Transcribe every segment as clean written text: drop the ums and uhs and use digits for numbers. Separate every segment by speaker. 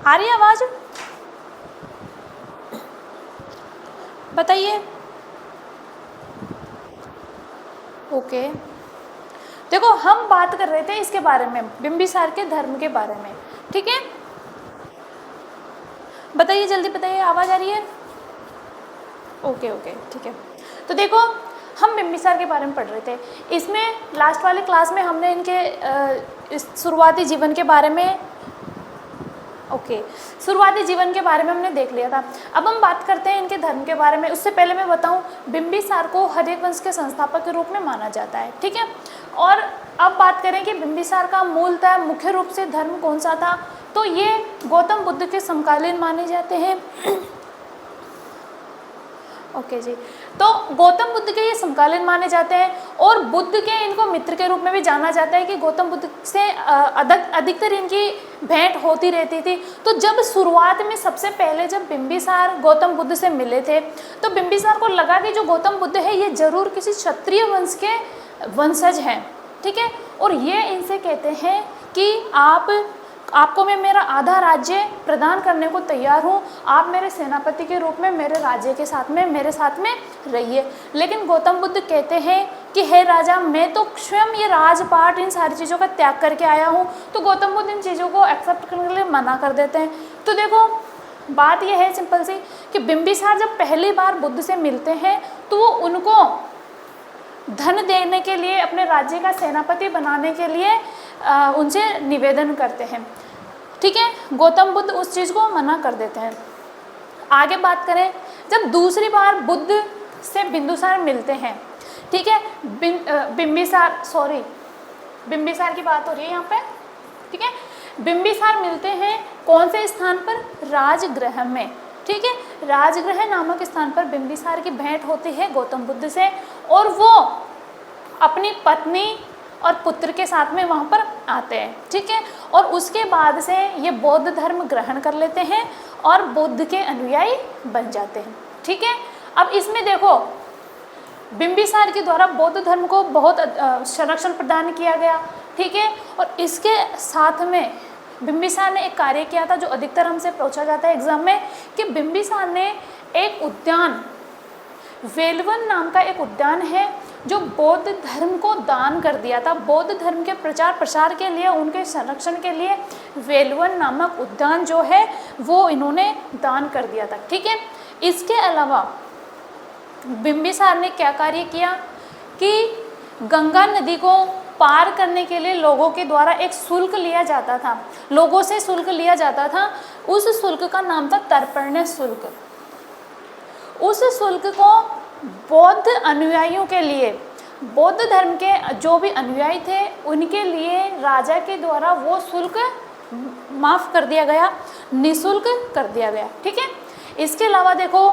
Speaker 1: आ रही है आवाज़? बताइए। ओके, देखो हम बात कर रहे थे इसके बारे में, बिंबिसार के धर्म के बारे में, ठीक है। बताइए जल्दी बताइए, आवाज़ आ रही है? ओके ओके ठीक है। तो देखो हम बिंबिसार के बारे में पढ़ रहे थे, इसमें लास्ट वाले क्लास में हमने इनके शुरुआती जीवन के बारे में शुरुआती जीवन के बारे में हमने देख लिया था। अब हम बात करते हैं इनके धर्म के बारे में। उससे पहले मैं बताऊं, बिंबिसार को हर्यक वंश के संस्थापक के रूप में माना जाता है, ठीक है। और अब बात करें कि बिंबिसार का मूलतः मुख्य रूप से धर्म कौन सा था, तो ये गौतम बुद्ध के समकालीन माने जाते हैं। ओके जी, तो गौतम बुद्ध के ये समकालीन माने जाते हैं और बुद्ध के इनको मित्र के रूप में भी जाना जाता है कि गौतम बुद्ध से अधिकतर इनकी भेंट होती रहती थी। तो जब शुरुआत में सबसे पहले जब बिंबिसार गौतम बुद्ध से मिले थे, तो बिंबिसार को लगा कि जो गौतम बुद्ध है ये जरूर किसी क्षत्रिय वंश के वंशज हैं, ठीक है। और ये इनसे कहते हैं कि आपको मैं मेरा आधा राज्य प्रदान करने को तैयार हूँ, आप मेरे सेनापति के रूप में मेरे राज्य के साथ में मेरे साथ में रहिए। लेकिन गौतम बुद्ध कहते हैं कि हे राजा, मैं तो स्वयं ये राजपाट इन सारी चीज़ों का त्याग करके आया हूँ। तो गौतम बुद्ध इन चीज़ों को एक्सेप्ट करने के लिए मना कर देते हैं। तो देखो बात यह है सिंपल सी कि बिंबिसार जब पहली बार बुद्ध से मिलते हैं तो वो उनको धन देने के लिए, अपने राज्य का सेनापति बनाने के लिए उनसे निवेदन करते हैं, ठीक है। गौतम बुद्ध उस चीज़ को मना कर देते हैं। आगे बात करें, जब दूसरी बार बुद्ध से बिंदुसार मिलते हैं, ठीक है, बिंबिसार की बात हो रही है यहाँ पे, ठीक है। बिंबिसार मिलते हैं कौन से स्थान पर? राजगृह में, ठीक है। राजगृह नामक स्थान पर बिंबिसार की भेंट होती है गौतम बुद्ध से और वो अपनी पत्नी और पुत्र के साथ में वहाँ पर आते हैं, ठीक है। और उसके बाद से ये बौद्ध धर्म ग्रहण कर लेते हैं और बुद्ध के अनुयायी बन जाते हैं, ठीक है। अब इसमें देखो बिंबिसार के द्वारा बौद्ध धर्म को बहुत संरक्षण प्रदान किया गया, ठीक है। और इसके साथ में बिंबिसार ने एक कार्य किया था जो अधिकतर हमसे पूछा जाता है एग्जाम में, कि बिंबिसार ने एक उद्यान, वेलवन नाम का एक उद्यान है जो बौद्ध धर्म को दान कर दिया था। बौद्ध धर्म के प्रचार प्रसार के लिए, उनके संरक्षण के लिए वेलवन नामक उद्यान जो है वो इन्होंने दान कर दिया था, ठीक है। इसके अलावा बिंबिसार ने क्या कार्य किया कि गंगा नदी को पार करने के लिए लोगों के द्वारा एक शुल्क लिया जाता था, लोगों से शुल्क लिया जाता था। उस शुल्क का नाम था तर्पण्य शुल्क। उस शुल्क को बौद्ध अनुयायियों के लिए, बौद्ध धर्म के जो भी अनुयायी थे उनके लिए राजा के द्वारा वो शुल्क माफ़ कर दिया गया, निःशुल्क कर दिया गया, ठीक है। इसके अलावा देखो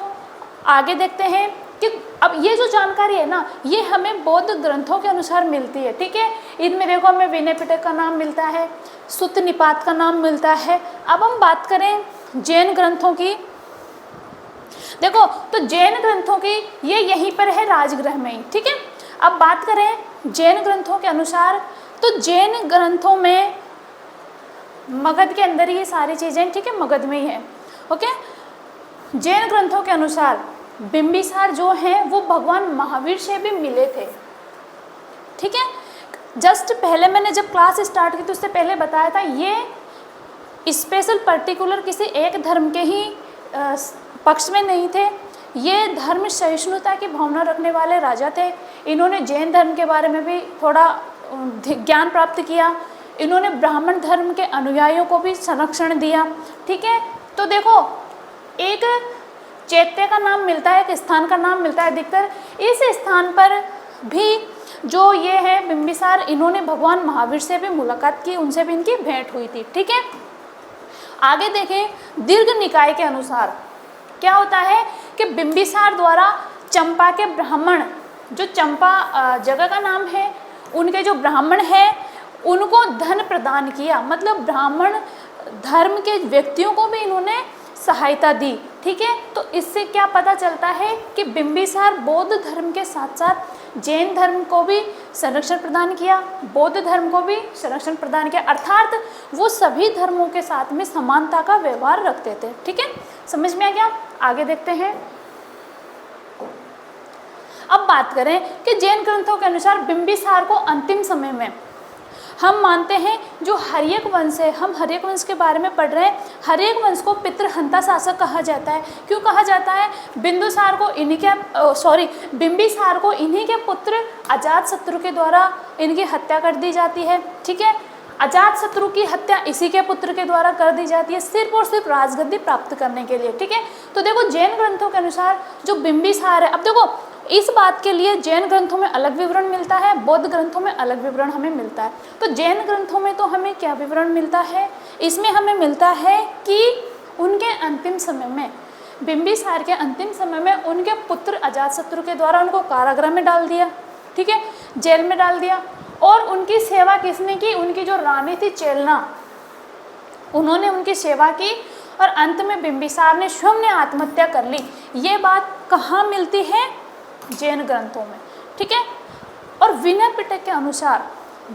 Speaker 1: आगे देखते हैं कि अब ये जो जानकारी है ना, ये हमें बौद्ध ग्रंथों के अनुसार मिलती है, ठीक है। इनमें देखो हमें विनय पिटक का नाम मिलता है, सुत्त निपात का नाम मिलता है। अब हम बात करें जैन ग्रंथों की, देखो तो जैन ग्रंथों की ये यहीं पर है राजगृह में ही, ठीक है। अब बात करें जैन ग्रंथों के अनुसार, तो जैन ग्रंथों में मगध के अंदर ये सारी चीज़ें, ठीक है, मगध में ही है, ओके। जैन ग्रंथों के अनुसार बिंबिसार जो हैं वो भगवान महावीर से भी मिले थे, ठीक है। जस्ट पहले मैंने जब क्लास स्टार्ट की तो उससे पहले बताया था ये स्पेशल पर्टिकुलर किसी एक धर्म के ही पक्ष में नहीं थे, ये धर्म सहिष्णुता की भावना रखने वाले राजा थे। इन्होंने जैन धर्म के बारे में भी थोड़ा ज्ञान प्राप्त किया, इन्होंने ब्राह्मण धर्म के अनुयायियों को भी संरक्षण दिया, ठीक है। तो देखो एक चैत्य का नाम मिलता है, एक स्थान का नाम मिलता है अधिकतर, इस स्थान पर भी जो ये है बिंबिसार, इन्होंने भगवान महावीर से भी मुलाकात की, उनसे भी इनकी भेंट हुई थी, ठीक है। आगे देखें दीर्घ निकाय के अनुसार क्या होता है कि बिंबिसार द्वारा चंपा के ब्राह्मण, जो चंपा जगह का नाम है, उनके जो ब्राह्मण हैं उनको धन प्रदान किया, मतलब ब्राह्मण धर्म के व्यक्तियों को भी इन्होंने सहायता दी। ठीक है, तो इससे क्या पता चलता है कि बिंबिसार बौद्ध धर्म के साथ साथ जैन धर्म को भी संरक्षण प्रदान किया, बौद्ध धर्म को भी संरक्षण प्रदान किया, अर्थात वो सभी धर्मों के साथ में समानता का व्यवहार रखते थे। ठीक है, समझ में आ गया? आगे देखते हैं। अब बात करें कि जैन ग्रंथों के अनुसार बिंबिसार को अंतिम समय में हम मानते हैं जो हर्यक वंश है, हम हर्यक वंश के बारे में पढ़ रहे हैं। हर्यक वंश को पितृहंता शासक कहा जाता है। क्यों कहा जाता है? बिंबिसार को इन्हीं के पुत्र अजातशत्रु के द्वारा इनकी हत्या कर दी जाती है। ठीक है, अजातशत्रु की हत्या इसी के पुत्र के द्वारा कर दी जाती है, सिर्फ और सिर्फ राजगद्दी प्राप्त करने के लिए। ठीक है, तो देखो जैन ग्रंथों के अनुसार जो बिंबिसार है, अब देखो इस बात के लिए जैन ग्रंथों में अलग विवरण मिलता है, बौद्ध ग्रंथों में अलग विवरण हमें मिलता है। तो जैन ग्रंथों में तो हमें क्या विवरण मिलता है? इसमें हमें मिलता है कि उनके अंतिम समय में, बिंबिसार के अंतिम समय में उनके पुत्र अजातशत्रु के द्वारा उनको कारागृह में डाल दिया। ठीक है, जेल में डाल दिया। और उनकी सेवा किसने की? उनकी जो रानी थी चेलना, उन्होंने उनकी सेवा की और अंत में बिंबिसार ने स्वयं ने आत्महत्या कर ली। ये बात कहाँ मिलती है? जैन ग्रंथों में। ठीक है, और विनय पिटक के अनुसार,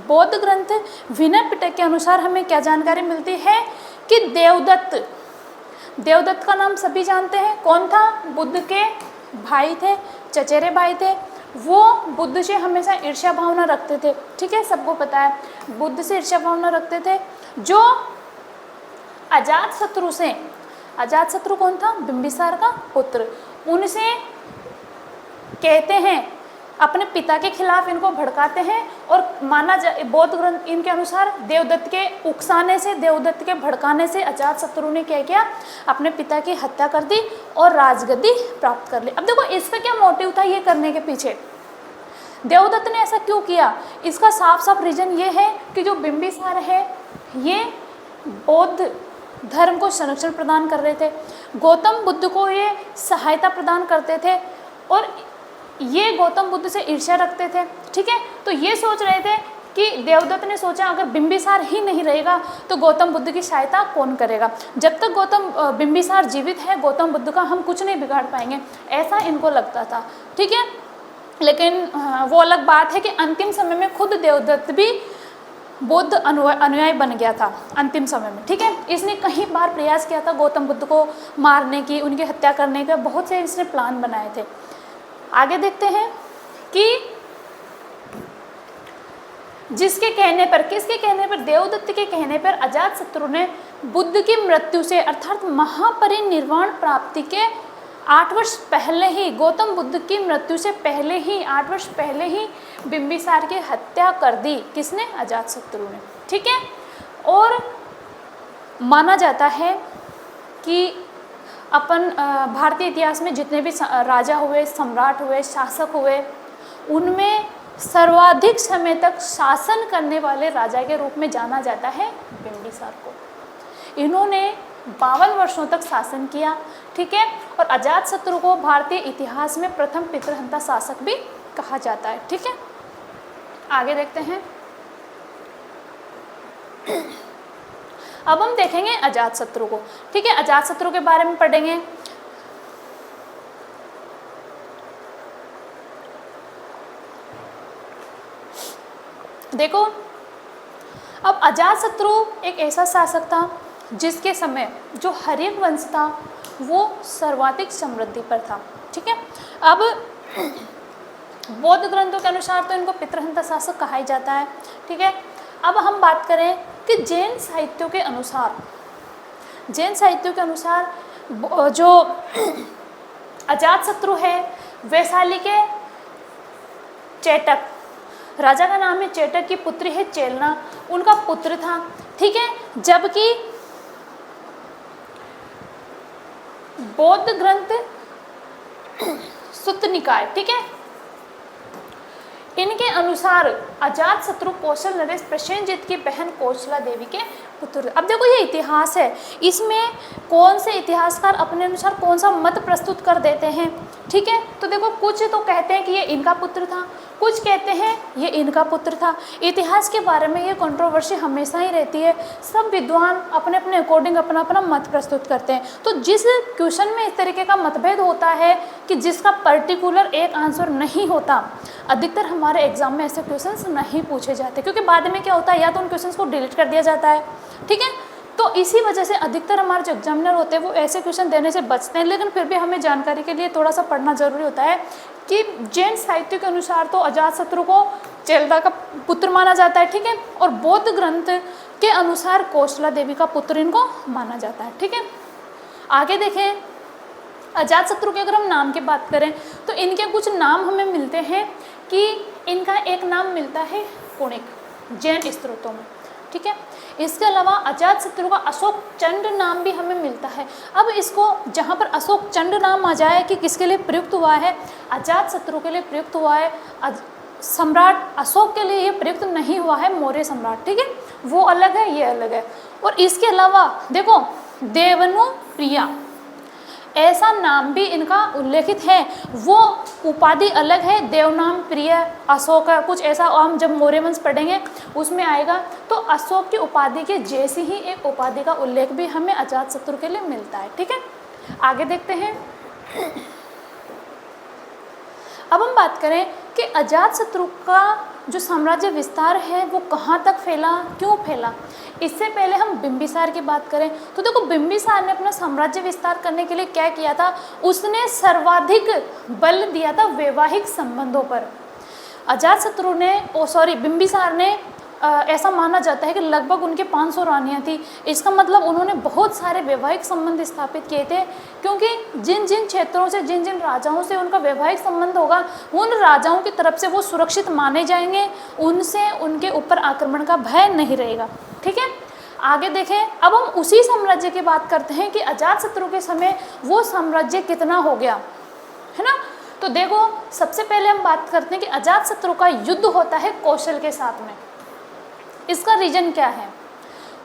Speaker 1: बौद्ध ग्रंथ विनय पिटक के अनुसार हमें क्या जानकारी मिलती है कि देवदत्त का नाम सभी जानते हैं। कौन था? बुद्ध के भाई थे, चचेरे भाई थे। वो बुद्ध से हमेशा ईर्ष्या भावना रखते थे। ठीक है, सबको पता है बुद्ध से ईर्ष्या भावना रखते थे। जो अजातशत्रु कौन था? बिंबिसार का पुत्र। उनसे कहते हैं, अपने पिता के खिलाफ इनको भड़काते हैं और माना जाए बौद्ध ग्रंथ इनके अनुसार देवदत्त के उकसाने से, देवदत्त के भड़काने से अजातशत्रु ने क्या किया? अपने पिता की हत्या कर दी और राजगद्दी प्राप्त कर ली। अब देखो इसका क्या मोटिव था ये करने के पीछे? देवदत्त ने ऐसा क्यों किया? इसका साफ साफ रीजन ये है कि जो बिंबिसार है ये बौद्ध धर्म को संरक्षण प्रदान कर रहे थे, गौतम बुद्ध को ये सहायता प्रदान करते थे और ये गौतम बुद्ध से ईर्ष्या रखते थे। ठीक है, तो ये सोच रहे थे कि देवदत्त ने सोचा अगर बिंबिसार ही नहीं रहेगा तो गौतम बुद्ध की सहायता कौन करेगा? जब तक बिंबिसार जीवित है गौतम बुद्ध का हम कुछ नहीं बिगाड़ पाएंगे, ऐसा इनको लगता था। ठीक है, लेकिन वो अलग बात है कि अंतिम समय में खुद देवदत्त भी बौद्ध अनुयायी बन गया था अंतिम समय में। ठीक है, इसने कई बार प्रयास किया था गौतम बुद्ध को मारने की, उनकी हत्या करने का, बहुत से इसने प्लान बनाए थे। आगे देखते हैं कि किसके कहने पर? देवदत्त के कहने पर अजातशत्रु ने बुद्ध की मृत्यु से अर्थात महापरिनिर्वाण प्राप्ति के 8 वर्ष पहले ही, गौतम बुद्ध की मृत्यु से पहले ही 8 वर्ष पहले ही बिंबिसार की हत्या कर दी। किसने? अजातशत्रु ने। ठीक है, और माना जाता है कि अपन भारतीय इतिहास में जितने भी राजा हुए, सम्राट हुए, शासक हुए, उनमें सर्वाधिक समय तक शासन करने वाले राजा के रूप में जाना जाता है बिंबिसार को। इन्होंने 52 वर्षों तक शासन किया। ठीक है, और अजातशत्रु को भारतीय इतिहास में प्रथम पितृहंता शासक भी कहा जाता है। ठीक है, आगे देखते हैं। अब हम देखेंगे अजातशत्रु को। ठीक है, अजातशत्रु के बारे में पढ़ेंगे। देखो, अब अजातशत्रु एक ऐसा शासक था जिसके समय जो हर्यक वंश था वो सर्वाधिक समृद्धि पर था। ठीक है, अब बौद्ध ग्रंथों के अनुसार तो इनको पितृहंता शासक कहा ही जाता है। ठीक है, अब हम बात करें कि जैन साहित्यों के अनुसार जो अजातशत्रु है वैशाली के चेटक, राजा का नाम है चेटक, की पुत्री है चेलना, उनका पुत्र था। ठीक है, जबकि बौद्ध ग्रंथ सुत्त निकाय, ठीक है, इनके अनुसार अजातशत्रु कौशल नरेश प्रसेनजित की बहन कौशला देवी के पुत्र। अब देखो ये इतिहास है, इसमें कौन से इतिहासकार अपने अनुसार कौन सा मत प्रस्तुत कर देते हैं। ठीक है, तो देखो कुछ तो कहते हैं कि ये इनका पुत्र था, कुछ कहते हैं ये इनका पुत्र था। इतिहास के बारे में ये कंट्रोवर्सी हमेशा ही रहती है, सब विद्वान अपने अपने अकॉर्डिंग अपना अपना मत प्रस्तुत करते हैं। तो जिस क्वेश्चन में इस तरीके का मतभेद होता है कि जिसका पर्टिकुलर एक आंसर नहीं होता, अधिकतर हमारे एग्जाम में ऐसे क्वेश्चंस नहीं पूछे जाते, क्योंकि बाद में क्या होता है, या तो उन क्वेश्चंस को डिलीट कर दिया जाता है, ठीक है। तो इसी वजह से अधिकतर हमारे जो एग्जामिनर होते हैं वो ऐसे क्वेश्चन देने से बचते हैं। लेकिन फिर भी हमें जानकारी के लिए थोड़ा सा पढ़ना जरूरी होता है कि जैन साहित्य के अनुसार तो अजातशत्रु को चेलदा का पुत्र माना जाता है, ठीक है, और बौद्ध ग्रंथ के अनुसार कौशला देवी का पुत्र इनको माना जाता है, ठीक है। आगे देखें, अजातशत्रु के अगर हम नाम की बात करें तो इनके कुछ नाम हमें मिलते हैं कि इनका एक नाम मिलता है कुणिक जैन स्त्रोतों में, ठीक है। इसके अलावा अजातशत्रु का अशोक चंड नाम भी हमें मिलता है। अब इसको जहाँ पर अशोक चंड नाम आ जाए कि किसके लिए प्रयुक्त हुआ है, अजातशत्रु के लिए प्रयुक्त हुआ है, सम्राट अशोक के लिए ये प्रयुक्त नहीं हुआ है, मौर्य सम्राट, ठीक है, वो अलग है, ये अलग है। और इसके अलावा देखो देवनुप्रिया ऐसा नाम भी इनका उल्लेखित है, वो उपाधि अलग है, देवनाम प्रिय अशोक कुछ ऐसा हम जब मौर्य वंश पढ़ेंगे उसमें आएगा। तो अशोक की उपाधि के जैसी ही एक उपाधि का उल्लेख भी हमें अजातशत्रु के लिए मिलता है, ठीक है। आगे देखते हैं, अब हम बात करें कि अजातशत्रु का जो साम्राज्य विस्तार है वो कहाँ तक फैला, क्यों फैला। इससे पहले हम बिंबिसार की बात करें तो देखो बिंबिसार ने अपना साम्राज्य विस्तार करने के लिए क्या किया था, उसने सर्वाधिक बल दिया था वैवाहिक संबंधों पर। अजातशत्रु ने बिंबिसार ने ऐसा माना जाता है कि लगभग उनके 500 रानियाँ थी। इसका मतलब उन्होंने बहुत सारे वैवाहिक संबंध स्थापित किए थे, क्योंकि जिन जिन क्षेत्रों से जिन जिन राजाओं से उनका वैवाहिक संबंध होगा उन राजाओं की तरफ से वो सुरक्षित माने जाएंगे, उनसे उनके ऊपर आक्रमण का भय नहीं रहेगा, ठीक है। आगे देखें, अब हम उसी साम्राज्य की बात करते हैं कि अजातशत्रु के समय वो साम्राज्य कितना हो गया, है ना। तो देखो सबसे पहले हम बात करते हैं कि अजातशत्रु का युद्ध होता है कौशल के साथ में। इसका रीजन क्या है,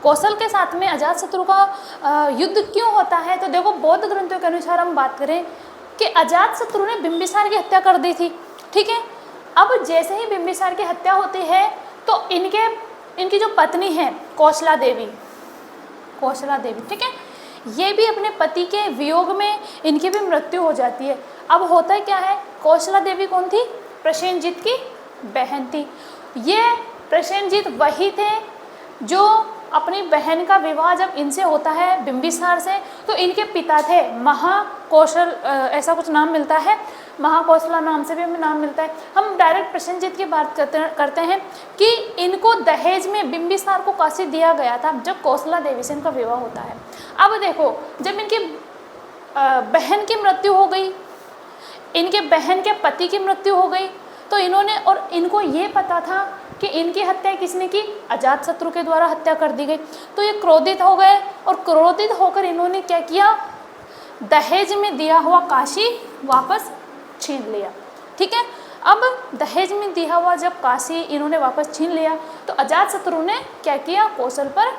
Speaker 1: कौशल के साथ में अजातशत्रु का युद्ध क्यों होता है। तो देखो बौद्ध ग्रंथों के अनुसार हम बात करें कि अजातशत्रु ने बिंबिसार की हत्या कर दी थी, ठीक है। अब जैसे ही बिंबिसार की हत्या होती है तो इनकी जो पत्नी है कौशला देवी, ठीक है, ये भी अपने पति के वियोग में इनकी भी मृत्यु हो जाती है। अब होता है क्या है, कौशला देवी कौन थी, प्रसेनजीत की बहन थी। ये प्रसेनजीत वही थे जो अपनी बहन का विवाह जब इनसे होता है बिंबिसार से, तो इनके पिता थे महाकौशल, ऐसा कुछ नाम मिलता है, महाकौशला नाम से भी हमें नाम मिलता है। हम डायरेक्ट प्रसेनजीत की बात करते हैं कि इनको दहेज में बिंबिसार को काशी दिया गया था जब कौशला देवी से इनका विवाह होता है। अब देखो जब इनकी बहन की मृत्यु हो गई, इनके बहन के पति की मृत्यु हो गई, तो इनको ये पता था कि इनकी हत्या किसने की, अजातशत्रु के द्वारा हत्या कर दी गई। तो ये क्रोधित हो गए और क्रोधित होकर इन्होंने क्या किया, दहेज में दिया हुआ काशी वापस छीन लिया, ठीक है। अब दहेज में दिया हुआ जब काशी इन्होंने वापस छीन लिया तो अजातशत्रु ने क्या किया, कौशल पर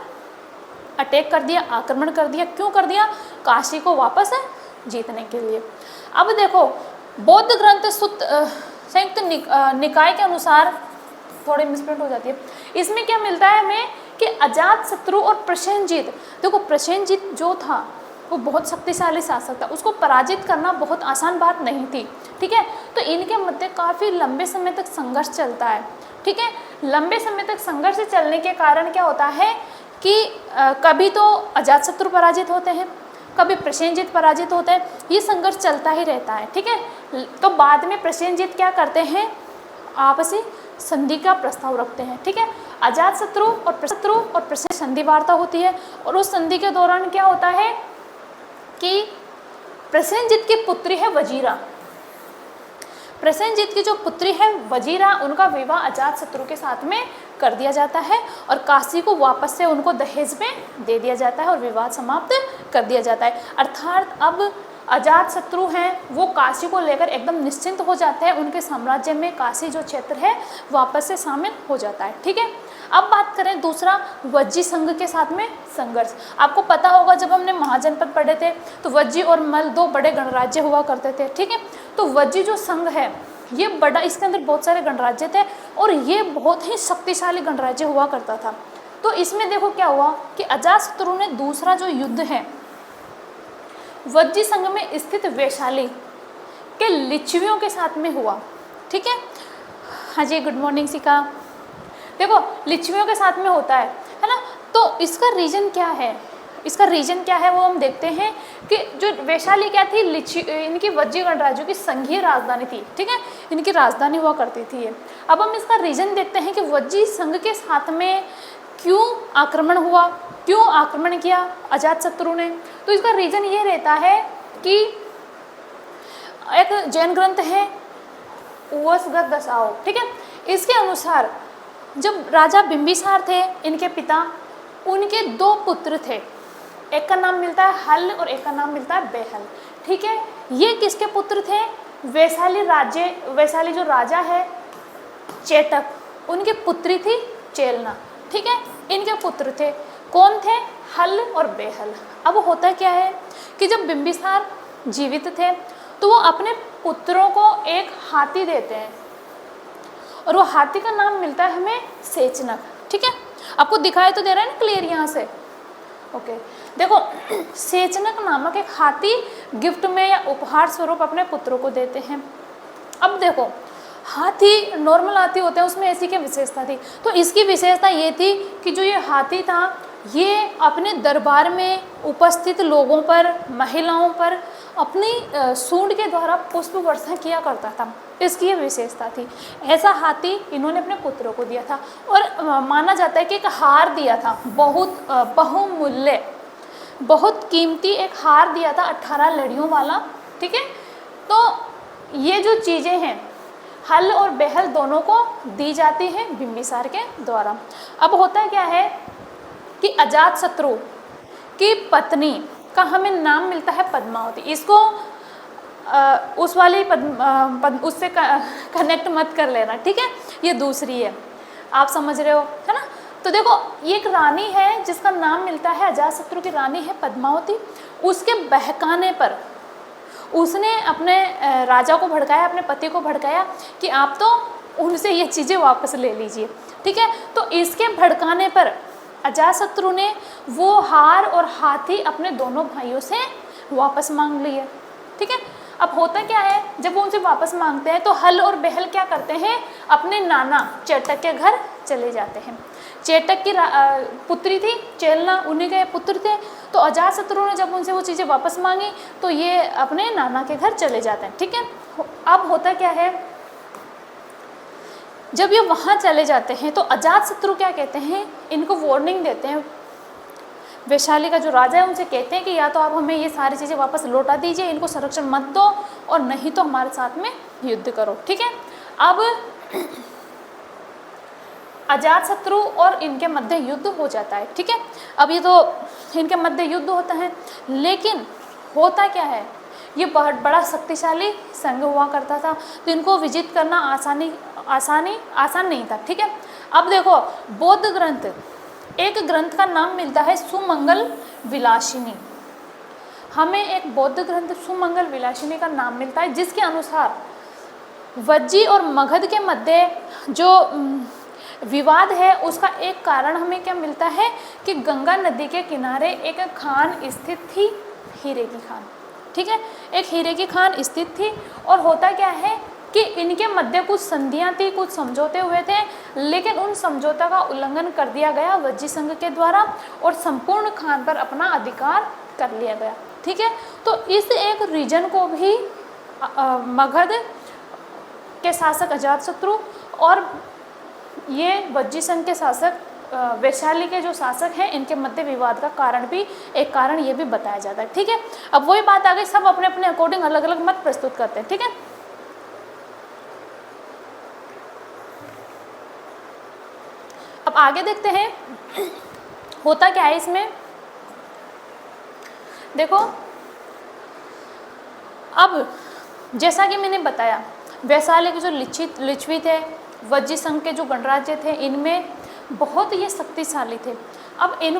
Speaker 1: अटैक कर दिया, आक्रमण कर दिया। क्यों कर दिया, काशी को वापस जीतने के लिए। अब देखो बौद्ध ग्रंथ संयुक्त निकाय के अनुसार थोड़ी मिसप्रिंट हो जाती है, इसमें क्या मिलता है हमें कि अजातशत्रु और प्रसेनजीत, देखो प्रसेनजीत जो था वो बहुत शक्तिशाली शासक था, उसको पराजित करना बहुत आसान बात नहीं थी, ठीक है। तो इनके मध्य काफ़ी लंबे समय तक संघर्ष चलता है, ठीक है। लंबे समय तक संघर्ष चलने के कारण क्या होता है कि कभी तो अजातशत्रु पराजित होते हैं, कभी प्रसेनजीत पराजित होते हैं, ये संघर्ष चलता ही रहता है, ठीक है। तो बाद में प्रसेनजीत क्या करते हैं, आपसी संधि का प्रस्ताव रखते हैं, ठीक है। अजातशत्रु और प्रसेन संधि वार्ता होती है और उस संधि के दौरान क्या होता है कि प्रसेनजीत की पुत्री है वजीरा, प्रसेनजीत की जो पुत्री है वजीरा, उनका विवाह अजातशत्रु के साथ में कर दिया जाता है और काशी को वापस से उनको दहेज में दे दिया जाता है और विवाद समाप्त कर दिया जाता है। अर्थात अब अजातशत्रु हैं वो काशी को लेकर एकदम निश्चिंत हो जाते हैं, उनके साम्राज्य में काशी जो क्षेत्र है वापस से शामिल हो जाता है, ठीक है। अब बात करें दूसरा, वज्जी संघ के साथ में संघर्ष। आपको पता होगा जब हमने महाजनपद पढ़े थे तो वज्जी और मल दो बड़े गणराज्य हुआ करते थे, ठीक है। तो वज्जी जो संघ है ये बड़ा, इसके अंदर बहुत सारे गणराज्य थे और ये बहुत ही शक्तिशाली गणराज्य हुआ करता था। तो इसमें देखो क्या हुआ कि अजातशत्रु ने दूसरा जो युद्ध है वज्जी संघ में स्थित वैशाली के लिच्छवियों के साथ में हुआ। ठीक है, हाँ जी, गुड मॉर्निंग सिका। देखो लिच्छवियों के साथ में होता है ना, तो इसका रीजन क्या है, इसका रीजन क्या है वो हम देखते हैं कि जो वैशाली क्या थी, इनकी वज्जी गणराज्यों की संघीय राजधानी थी। ठीक है, इनकी राजधानी हुआ करती थी ये। अब हम इसका रीजन देखते हैं कि वज्जी संघ के साथ में क्यों आक्रमण हुआ, क्यों आक्रमण किया अजातशत्रु ने। तो इसका रीजन ये रहता है कि एक जैन ग्रंथ है उवसगत दशाओं, ठीक है, इसके अनुसार जब राजा बिंबिसार थे, इनके पिता, उनके 2 पुत्र थे, एक का नाम मिलता है हल और एक का नाम मिलता है बेहल। ठीक है, ये किसके पुत्र थे, वैशाली जो राजा है चेटक, उनकी पुत्री थी चेलना। ठीक है, इनके पुत्र थे, कौन थे, हल और बेहल। अब होता क्या है कि जब बिंबिसार जीवित थे तो वो अपने पुत्रों को एक हाथी देते हैं और वो हाथी का नाम मिलता है हमें सेचनक। ठीक है, आपको दिखाई तो दे रहा है ना क्लियर यहाँ से। ओके, देखो सेचनक नामक एक हाथी गिफ्ट में या उपहार स्वरूप अपने पुत्रों को देते हैं। अब देखो हाथी नॉर्मल हाथी होते हैं, उसमें ऐसी क्या विशेषता थी, तो इसकी विशेषता ये थी कि जो ये हाथी था ये अपने दरबार में उपस्थित लोगों पर, महिलाओं पर अपनी सूंड के द्वारा पुष्प वर्षा किया करता था, इसकी ये विशेषता थी। ऐसा हाथी इन्होंने अपने पुत्रों को दिया था और माना जाता है कि एक हार दिया था, बहुत बहुमूल्य, बहुत कीमती एक हार दिया था 18 लड़ियों वाला। ठीक है, तो ये जो चीज़ें हैं हल और बेहल दोनों को दी जाती हैं बिंबिसार के द्वारा। अब होता क्या है कि अजातशत्रु की पत्नी का हमें नाम मिलता है पद्मावती। इसको उस वाली उससे कनेक्ट मत कर लेना, ठीक है, ये दूसरी है, आप समझ रहे हो, है ना। तो देखो ये एक रानी है जिसका नाम मिलता है, अजातशत्रु की रानी है पद्मावती। उसके बहकाने पर उसने अपने राजा को भड़काया, अपने पति को भड़काया कि आप तो उनसे ये चीज़ें वापस ले लीजिए। ठीक है, तो इसके भड़काने पर अजातशत्रु ने वो हार और हाथी अपने दोनों भाइयों से वापस मांग लिए। ठीक है, अब होता क्या है, जब वो उनसे वापस मांगते हैं तो हल और बेहल क्या करते हैं, अपने नाना चेटक के घर चले जाते हैं। चेटक की पुत्री थी चेलना, उन्हीं के पुत्र थे। तो अजातशत्रु ने जब उनसे वो चीज़ें वापस मांगी तो ये अपने नाना के घर चले जाते हैं। ठीक है, अब होता क्या है, जब ये वहाँ चले जाते हैं तो अजातशत्रु क्या कहते हैं, इनको वार्निंग देते हैं। वैशाली का जो राजा है उनसे कहते हैं कि या तो आप हमें ये सारी चीज़ें वापस लौटा दीजिए, इनको संरक्षण मत दो, और नहीं तो हमारे साथ में युद्ध करो। ठीक है, अब अजातशत्रु और इनके मध्य युद्ध हो जाता है। ठीक है, अब ये तो इनके मध्य युद्ध होता है, लेकिन होता क्या है, ये बहुत बड़ा शक्तिशाली संघ हुआ करता था, तो इनको विजित करना आसान नहीं था। ठीक है, अब देखो बौद्ध ग्रंथ, एक ग्रंथ का नाम मिलता है सुमंगल विलासिनी। हमें एक बौद्ध ग्रंथ सुमंगल विलासिनी का नाम मिलता है, जिसके अनुसार वज्जी और मगध के मध्य जो विवाद है उसका एक कारण हमें क्या मिलता है कि गंगा नदी के किनारे एक खान स्थित थी, हीरे की खान। ठीक है, एक हीरे की खान स्थित थी, और होता क्या है कि इनके मध्य कुछ संधियां थी, कुछ समझौते हुए थे, लेकिन उन समझौता का उल्लंघन कर दिया गया वज्जी संघ के द्वारा और संपूर्ण खान पर अपना अधिकार कर लिया गया। ठीक है, तो इस एक रीजन को भी मगध के शासक अजातशत्रु और ये वज्जी संघ के शासक वैशाली के जो शासक हैं, इनके मध्य विवाद का कारण भी, एक कारण ये भी बताया जाता है। ठीक है, अब वही बात आ गई, सब अपने अपने अकॉर्डिंग अलग अलग मत प्रस्तुत करते हैं। ठीक है, अब आगे देखते हैं होता क्या है इसमें। देखो अब जैसा कि मैंने बताया, वैशाली के जो लिच्छवी थे, वज्जी संघ के जो गणराज्य थे, इनमें बहुत ये शक्तिशाली थे। अब इन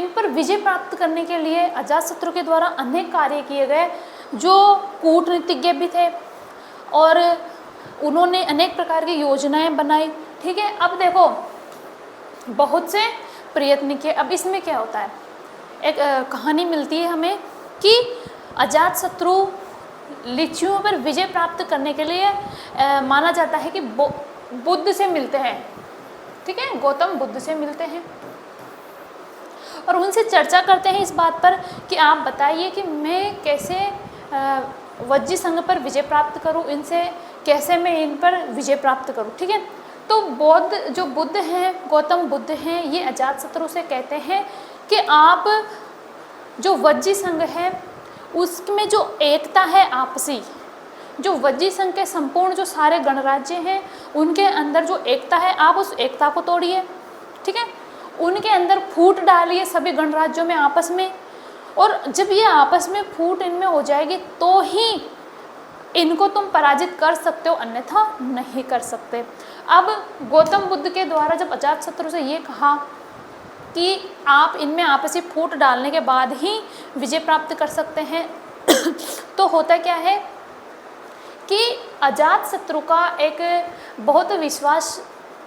Speaker 1: पर विजय प्राप्त करने के लिए अजातशत्रु के द्वारा अनेक कार्य किए गए, जो कूटनीतिज्ञ भी थे और उन्होंने अनेक प्रकार की योजनाएं बनाई। ठीक है, अब देखो बहुत से प्रयत्न किए। अब इसमें क्या होता है, एक कहानी मिलती है हमें कि अजातशत्रु लिच्छियों पर विजय प्राप्त करने के लिए माना जाता है कि बुद्ध से मिलते हैं। ठीक है, गौतम बुद्ध से मिलते हैं और उनसे चर्चा करते हैं इस बात पर कि आप बताइए कि मैं कैसे वज्जी संघ पर विजय प्राप्त करूं, इनसे कैसे मैं इन पर विजय प्राप्त करूं। ठीक है, तो बुद्ध हैं, गौतम बुद्ध हैं, ये अजातशत्रु से कहते हैं कि आप जो वज्जी संघ है उसमें जो एकता है आपसी, जो वज्जी संघ के संपूर्ण जो सारे गणराज्य हैं उनके अंदर जो एकता है, आप उस एकता को तोड़िए। ठीक है, उनके अंदर फूट डालिए सभी गणराज्यों में आपस में, और जब ये आपस में फूट इनमें हो जाएगी तो ही इनको तुम पराजित कर सकते हो, अन्यथा नहीं कर सकते। अब गौतम बुद्ध के द्वारा जब अजातशत्रु से ये कहा कि आप इनमें आपसी फूट डालने के बाद ही विजय प्राप्त कर सकते हैं तो होता क्या है कि अजातशत्रु का एक बहुत विश्वास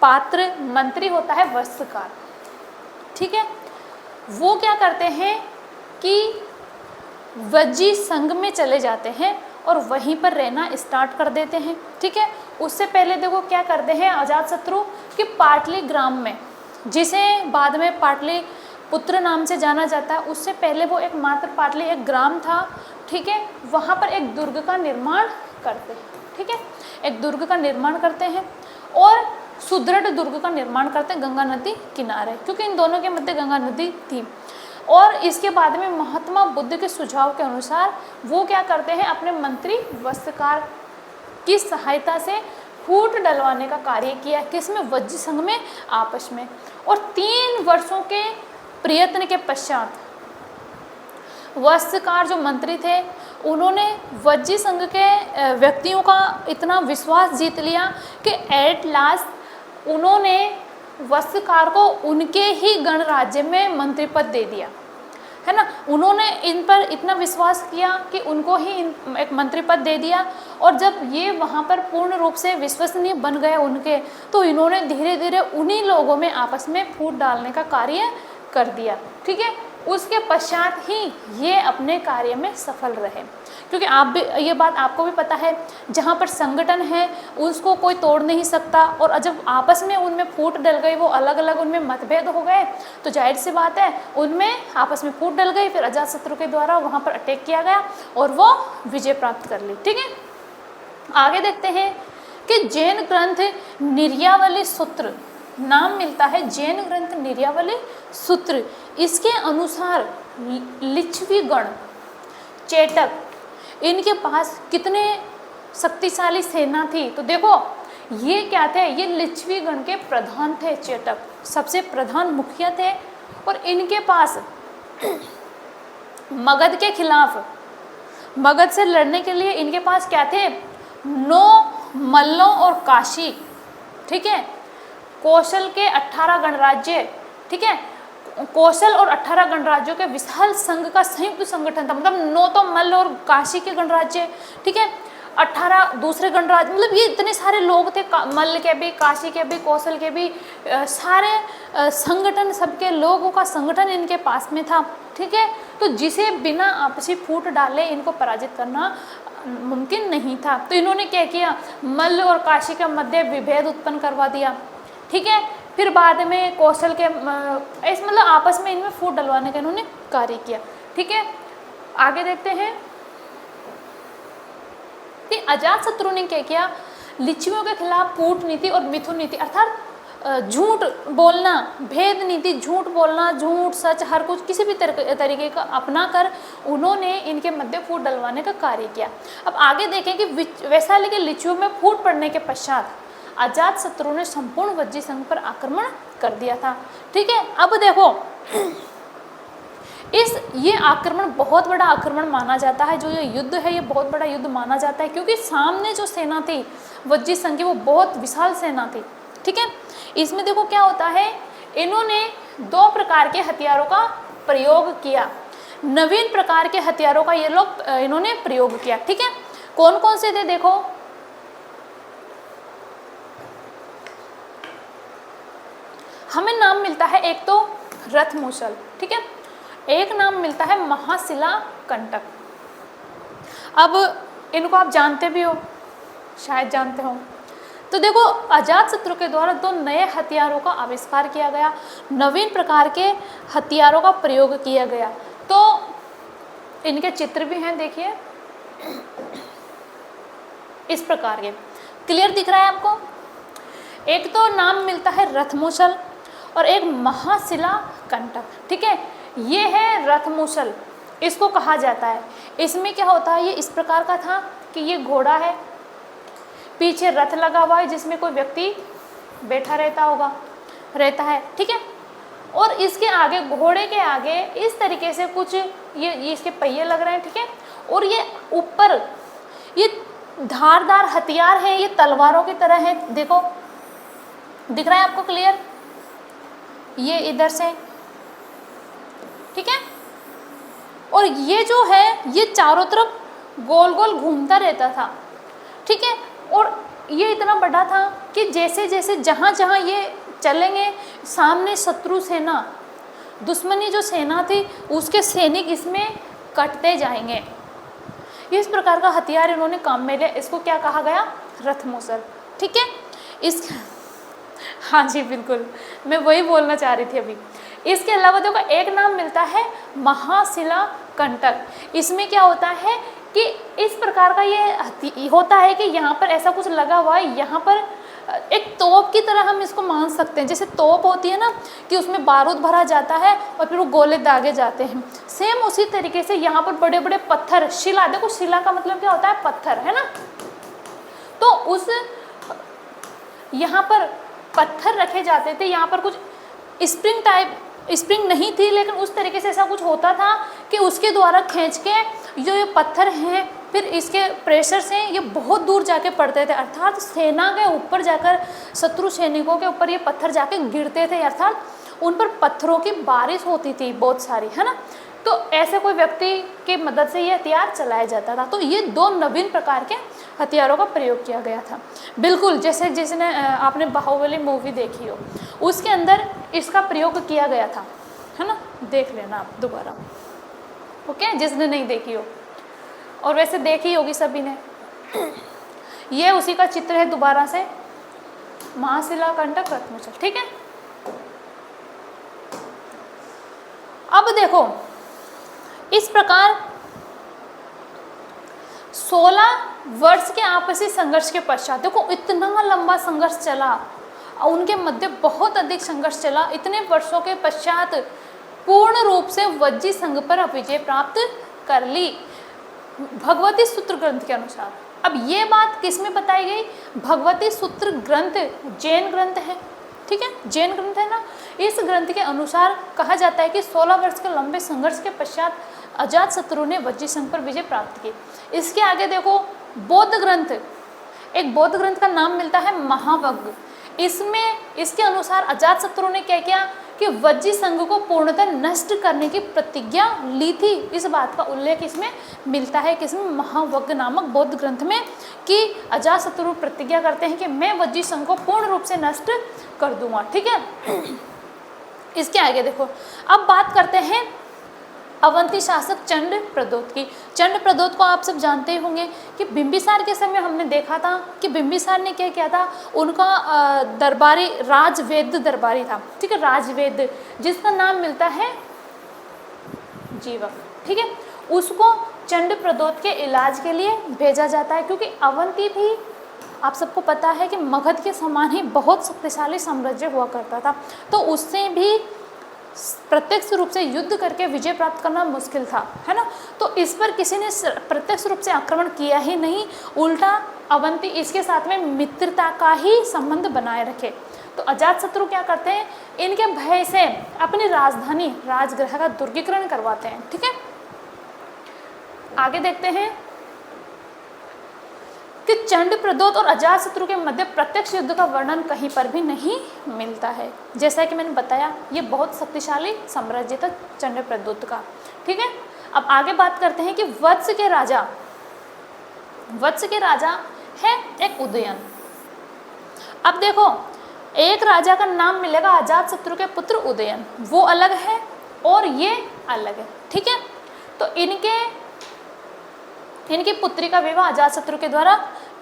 Speaker 1: पात्र मंत्री होता है वस्त्रकार। ठीक है, वो क्या करते हैं कि वज्जी संघ में चले जाते हैं और वहीं पर रहना स्टार्ट कर देते हैं। ठीक है, उससे पहले देखो क्या करते हैं अजातशत्रु कि पाटली ग्राम में, जिसे बाद में पाटलिपुत्र नाम से जाना जाता है, उससे पहले वो एक मात्र पाटली एक ग्राम था। ठीक है, वहाँ पर एक दुर्ग का निर्माण करते हैं। ठीक है, एक दुर्ग का निर्माण करते हैं और सुदृढ़ दुर्ग का निर्माण करते हैं गंगा नदी किनारे, क्योंकि इन दोनों के मध्य गंगा नदी थी। और इसके बाद में महात्मा बुद्ध के सुझाव के अनुसार वो क्या करते हैं, अपने मंत्री वस्त्रकार की सहायता से फूट डलवाने का कार्य किया, किसमें, वज्जी संघ में आपस में। और 3 वर्षों के प्रयत्न के पश्चात वस्त्रकार जो मंत्री थे उन्होंने वज्जी संघ के व्यक्तियों का इतना विश्वास जीत लिया कि एट लास्ट उन्होंने वस्त्रकार को उनके ही गणराज्य में मंत्री पद दे दिया, है ना। उन्होंने इन पर इतना विश्वास किया कि उनको ही एक मंत्री पद दे दिया। और जब ये वहाँ पर पूर्ण रूप से विश्वसनीय बन गए उनके, तो इन्होंने धीरे धीरे उन्हीं लोगों में आपस में फूट डालने का कार्य कर दिया। ठीक है, उसके पश्चात ही ये अपने कार्य में सफल रहे, क्योंकि आप भी ये बात आपको भी पता है, जहाँ पर संगठन है उसको कोई तोड़ नहीं सकता। और जब आपस में उनमें फूट डल गई, वो अलग अलग उनमें मतभेद हो गए, तो जाहिर सी बात है उनमें आपस में फूट डल गई। फिर अजातशत्रु के द्वारा वहाँ पर अटैक किया गया और वो विजय प्राप्त कर ली। ठीक है, आगे देखते हैं कि जैन ग्रंथ निर्यावली सूत्र नाम मिलता है, जैन ग्रंथ निर्यावली सूत्र। इसके अनुसार लिच्छवी गण, चेटक, इनके पास कितने शक्तिशाली सेना थी, तो देखो ये क्या थे, ये लिच्छवी गण के प्रधान थे। चेटक सबसे प्रधान मुखिया थे और इनके पास मगध के खिलाफ, मगध से लड़ने के लिए इनके पास क्या थे, 9 मल्लों और काशी। ठीक है, कौशल के 18 गणराज्य। ठीक है, कौशल और 18 गणराज्यों के विशाल संघ का संयुक्त संगठन था, मतलब 9 तो मल्ल और काशी के गणराज्य। ठीक है, 18 दूसरे गणराज्य, मतलब ये इतने सारे लोग थे, मल्ल के भी, काशी के भी, कौशल के भी, सारे संगठन, सबके लोगों का संगठन इनके पास में था। ठीक है, तो जिसे बिना आपसी फूट डाले इनको पराजित करना मुमकिन नहीं था। तो इन्होंने क्या किया, मल्ल और काशी के मध्य विभेद उत्पन्न करवा दिया। ठीक है, फिर बाद में कौशल के इस मतलब आपस में इनमें फूट डलवाने का इन्होंने कार्य किया। ठीक है, आगे देखते हैं कि अजातशत्रु ने क्या किया, लिच्छवियों के खिलाफ कूट नीति और मिथुन नीति, अर्थात झूठ बोलना, भेद नीति, झूठ बोलना, झूठ सच हर कुछ किसी भी तरीके का अपना कर उन्होंने इनके मध्य फूट डलवाने का कार्य किया। अब आगे देखें कि वैशाली के लिच्छवियों में फूट पड़ने के पश्चात अजातशत्रु ने संपूर्ण वज्जी संघ पर आक्रमण कर दिया था। ठीक है, अब देखो ये आक्रमण बहुत बड़ा आक्रमण माना जाता है, जो ये युद्ध है ये बहुत बड़ा युद्ध माना जाता है, क्योंकि सामने जो सेना थी वज्जी संघ की वो बहुत विशाल सेना थी। ठीक है, इसमें देखो क्या होता है, इन्होंने 2 प्रकार के हथियारों का प्रयोग किया, नवीन प्रकार के हथियारों का ये लोग इन्होंने प्रयोग किया। ठीक है, कौन कौन से थे देखो, हमें नाम मिलता है एक तो रथ मूसल, ठीक है, एक नाम मिलता है महाशिला कंटक। अब इनको आप जानते भी हो, शायद जानते हो। तो देखो, अजातशत्रु के द्वारा 2 नए हथियारों का आविष्कार किया गया, नवीन प्रकार के हथियारों का प्रयोग किया गया। तो इनके चित्र भी हैं, देखिए इस प्रकार के, क्लियर दिख रहा है आपको। एक तो नाम मिलता है रथमूसल और एक महाशिला कंटक, ठीक है। ये है रथमूसल, इसको कहा जाता है। इसमें क्या होता है, ये इस प्रकार का था कि ये घोड़ा है, पीछे रथ लगा हुआ है जिसमें कोई व्यक्ति बैठा रहता है, ठीक है। और इसके आगे, घोड़े के आगे इस तरीके से कुछ ये इसके पहिए लग रहे हैं, ठीक है। और ये ऊपर ये धारदार हथियार है, ये तलवारों की तरह है, देखो दिख रहा है आपको क्लियर, ये इधर से, ठीक है। और ये जो है ये चारों तरफ गोल गोल घूमता रहता था, ठीक है। और ये इतना बड़ा था कि जैसे जैसे जहाँ जहाँ ये चलेंगे, सामने शत्रु सेना, दुश्मनी जो सेना थी उसके सैनिक इसमें कटते जाएंगे। इस प्रकार का हथियार इन्होंने काम में लिया, इसको क्या कहा गया, रथमूसल, ठीक है। इस हाँ जी बिल्कुल, मैं वही बोलना चाह रही थी अभी। इसके अलावा देखो एक नाम मिलता है महाशिला कंटक। इसमें क्या होता है कि इस प्रकार का ये होता है कि यहाँ पर ऐसा कुछ लगा हुआ है, यहाँ पर एक तोप की तरह हम इसको मान सकते हैं। जैसे तोप होती है ना कि उसमें बारूद भरा जाता है और फिर वो गोले दागे जाते हैं, सेम उसी तरीके से यहाँ पर बड़े बड़े पत्थर, शिला, देखो शिला का मतलब क्या होता है, पत्थर, है ना। तो उस यहाँ पर पत्थर रखे जाते थे, यहाँ पर कुछ स्प्रिंग टाइप, स्प्रिंग नहीं थी लेकिन उस तरीके से ऐसा कुछ होता था कि उसके द्वारा खींच के जो ये पत्थर हैं, फिर इसके प्रेशर से ये बहुत दूर जाके पड़ते थे, अर्थात सेना के ऊपर जाकर, शत्रु सैनिकों के ऊपर ये पत्थर जाके गिरते थे, अर्थात उन पर पत्थरों की बारिश होती थी बहुत सारी, है ना। तो ऐसे कोई व्यक्ति की मदद से ये हथियार चलाया जाता था। तो ये 2 नवीन प्रकार के हथियारों का प्रयोग किया गया था। बिल्कुल जैसे जिसने आपने बाहुबली मूवी देखी हो, उसके अंदर इसका प्रयोग किया गया था, है ना, देख लेना आप दोबारा, ओके, जिसने नहीं देखी हो, और वैसे देखी होगी सभी ने। ये उसी का चित्र है दोबारा से, महाशिला कंटक रथमूसल, ठीक है। अब देखो इस प्रकार 16 वर्ष के आपसी संघर्ष के पश्चात, देखो इतना लंबा संघर्ष चला, उनके मध्य बहुत अधिक संघर्ष चला, इतने वर्षों के पश्चात पूर्ण रूप से वज्जी संघ पर विजय प्राप्त कर ली भगवती सूत्र ग्रंथ के अनुसार। अब ये बात किस में बताई गई, भगवती सूत्र ग्रंथ जैन ग्रंथ है, ठीक है, जैन ग्रंथ है ना। इस ग्रंथ के अनुसार कहा जाता है कि 16 वर्ष के लंबे संघर्ष के पश्चात अजातशत्रु ने वज्जी संघ पर विजय प्राप्त की। इसके आगे देखो बौद्ध ग्रंथ, एक बौद्ध ग्रंथ का नाम मिलता है महावग्ग। इसमें इसके अनुसार अजातशत्रु ने क्या किया कि वज्जी संघ को पूर्णतः नष्ट करने की प्रतिज्ञा ली थी। इस बात का उल्लेख इसमें मिलता है कि इसमें महावग्ग नामक बौद्ध ग्रंथ में कि अजातशत्रु प्रतिज्ञा करते हैं कि मैं वज्जी संघ को पूर्ण रूप से नष्ट कर दूंगा, ठीक है। इसके आगे देखो, अब बात करते हैं अवंती शासक चंड प्रदोत की। चंड प्रदोत को आप सब जानते ही होंगे कि बिंबिसार के समय हमने देखा था कि बिंबिसार ने क्या किया था, उनका दरबारी राजवेद दरबारी था, ठीक है, राजवेद, जिसका नाम मिलता है जीवक, ठीक है। उसको चंड प्रदोत के इलाज के लिए भेजा जाता है, क्योंकि अवंती भी आप सबको पता है कि मगध के समान ही बहुत शक्तिशाली साम्राज्य हुआ करता था, तो उससे भी प्रत्यक्ष रूप से युद्ध करके विजय प्राप्त करना मुश्किल था, है ना। तो इस पर किसी ने प्रत्यक्ष रूप से आक्रमण किया ही नहीं, उल्टा अवंती इसके साथ में मित्रता का ही संबंध बनाए रखे। तो अजातशत्रु क्या करते हैं, इनके भय से अपनी राजधानी राजगृह का दुर्गीकरण करवाते हैं, ठीक है। आगे देखते हैं कि चंड प्रदोत और अजातशत्रु के मध्य प्रत्यक्ष युद्ध का वर्णन कहीं पर भी नहीं मिलता है। जैसा कि मैंने बताया ये बहुत शक्तिशाली साम्राज्य था चंड प्रदोत का, ठीक है। अब आगे बात करते हैं कि वत्स के राजा है एक उदयन। अब देखो एक राजा का नाम मिलेगा अजातशत्रु के पुत्र उदयन, वो अलग है और ये अलग है, ठीक है। तो इनकी पुत्री का विवाह अजातशत्रु के द्वारा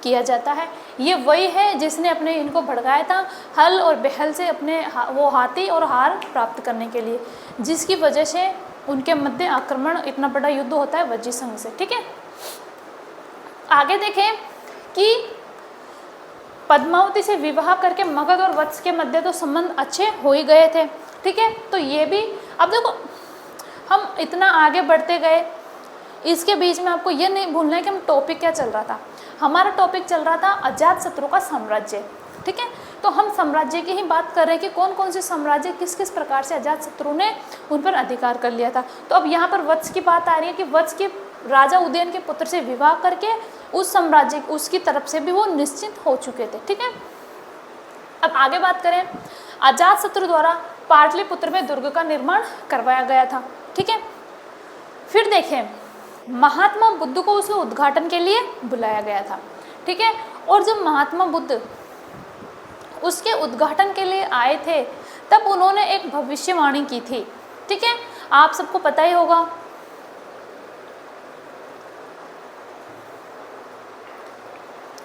Speaker 1: किया जाता है। ये वही है जिसने अपने इनको भड़काया था हल और बेहल से अपने वो हाथी और हार प्राप्त करने के लिए, जिसकी वजह से उनके मध्य आक्रमण, इतना बड़ा युद्ध होता है वज्जी संघ से, ठीक है। आगे देखें कि पद्मावती से विवाह करके मगध और वत्स के मध्य तो संबंध अच्छे हो ही गए थे, ठीक है। तो ये भी, अब देखो हम इतना आगे बढ़ते गए, इसके बीच में आपको ये नहीं भूलना है कि हम टॉपिक क्या चल रहा था। हमारा टॉपिक चल रहा था अजातशत्रु का साम्राज्य, ठीक है। तो हम साम्राज्य की ही बात कर रहे हैं कि कौन कौन से साम्राज्य किस किस प्रकार से अजातशत्रु ने उन पर अधिकार कर लिया था। तो अब यहाँ पर वत्स की बात आ रही है कि वत्स के राजा उदयन के पुत्र से विवाह करके उस साम्राज्य, उसकी तरफ से भी वो निश्चित हो चुके थे, ठीक है। अब आगे बात करें, अजातशत्रु द्वारा पाटलिपुत्र में दुर्ग का निर्माण करवाया गया था, ठीक है। फिर देखें, महात्मा बुद्ध को उसके उद्घाटन के लिए बुलाया गया था, ठीक है। और जब महात्मा बुद्ध उसके उद्घाटन के लिए आए थे तब उन्होंने एक भविष्यवाणी की थी, ठीक है। आप सबको पता ही होगा,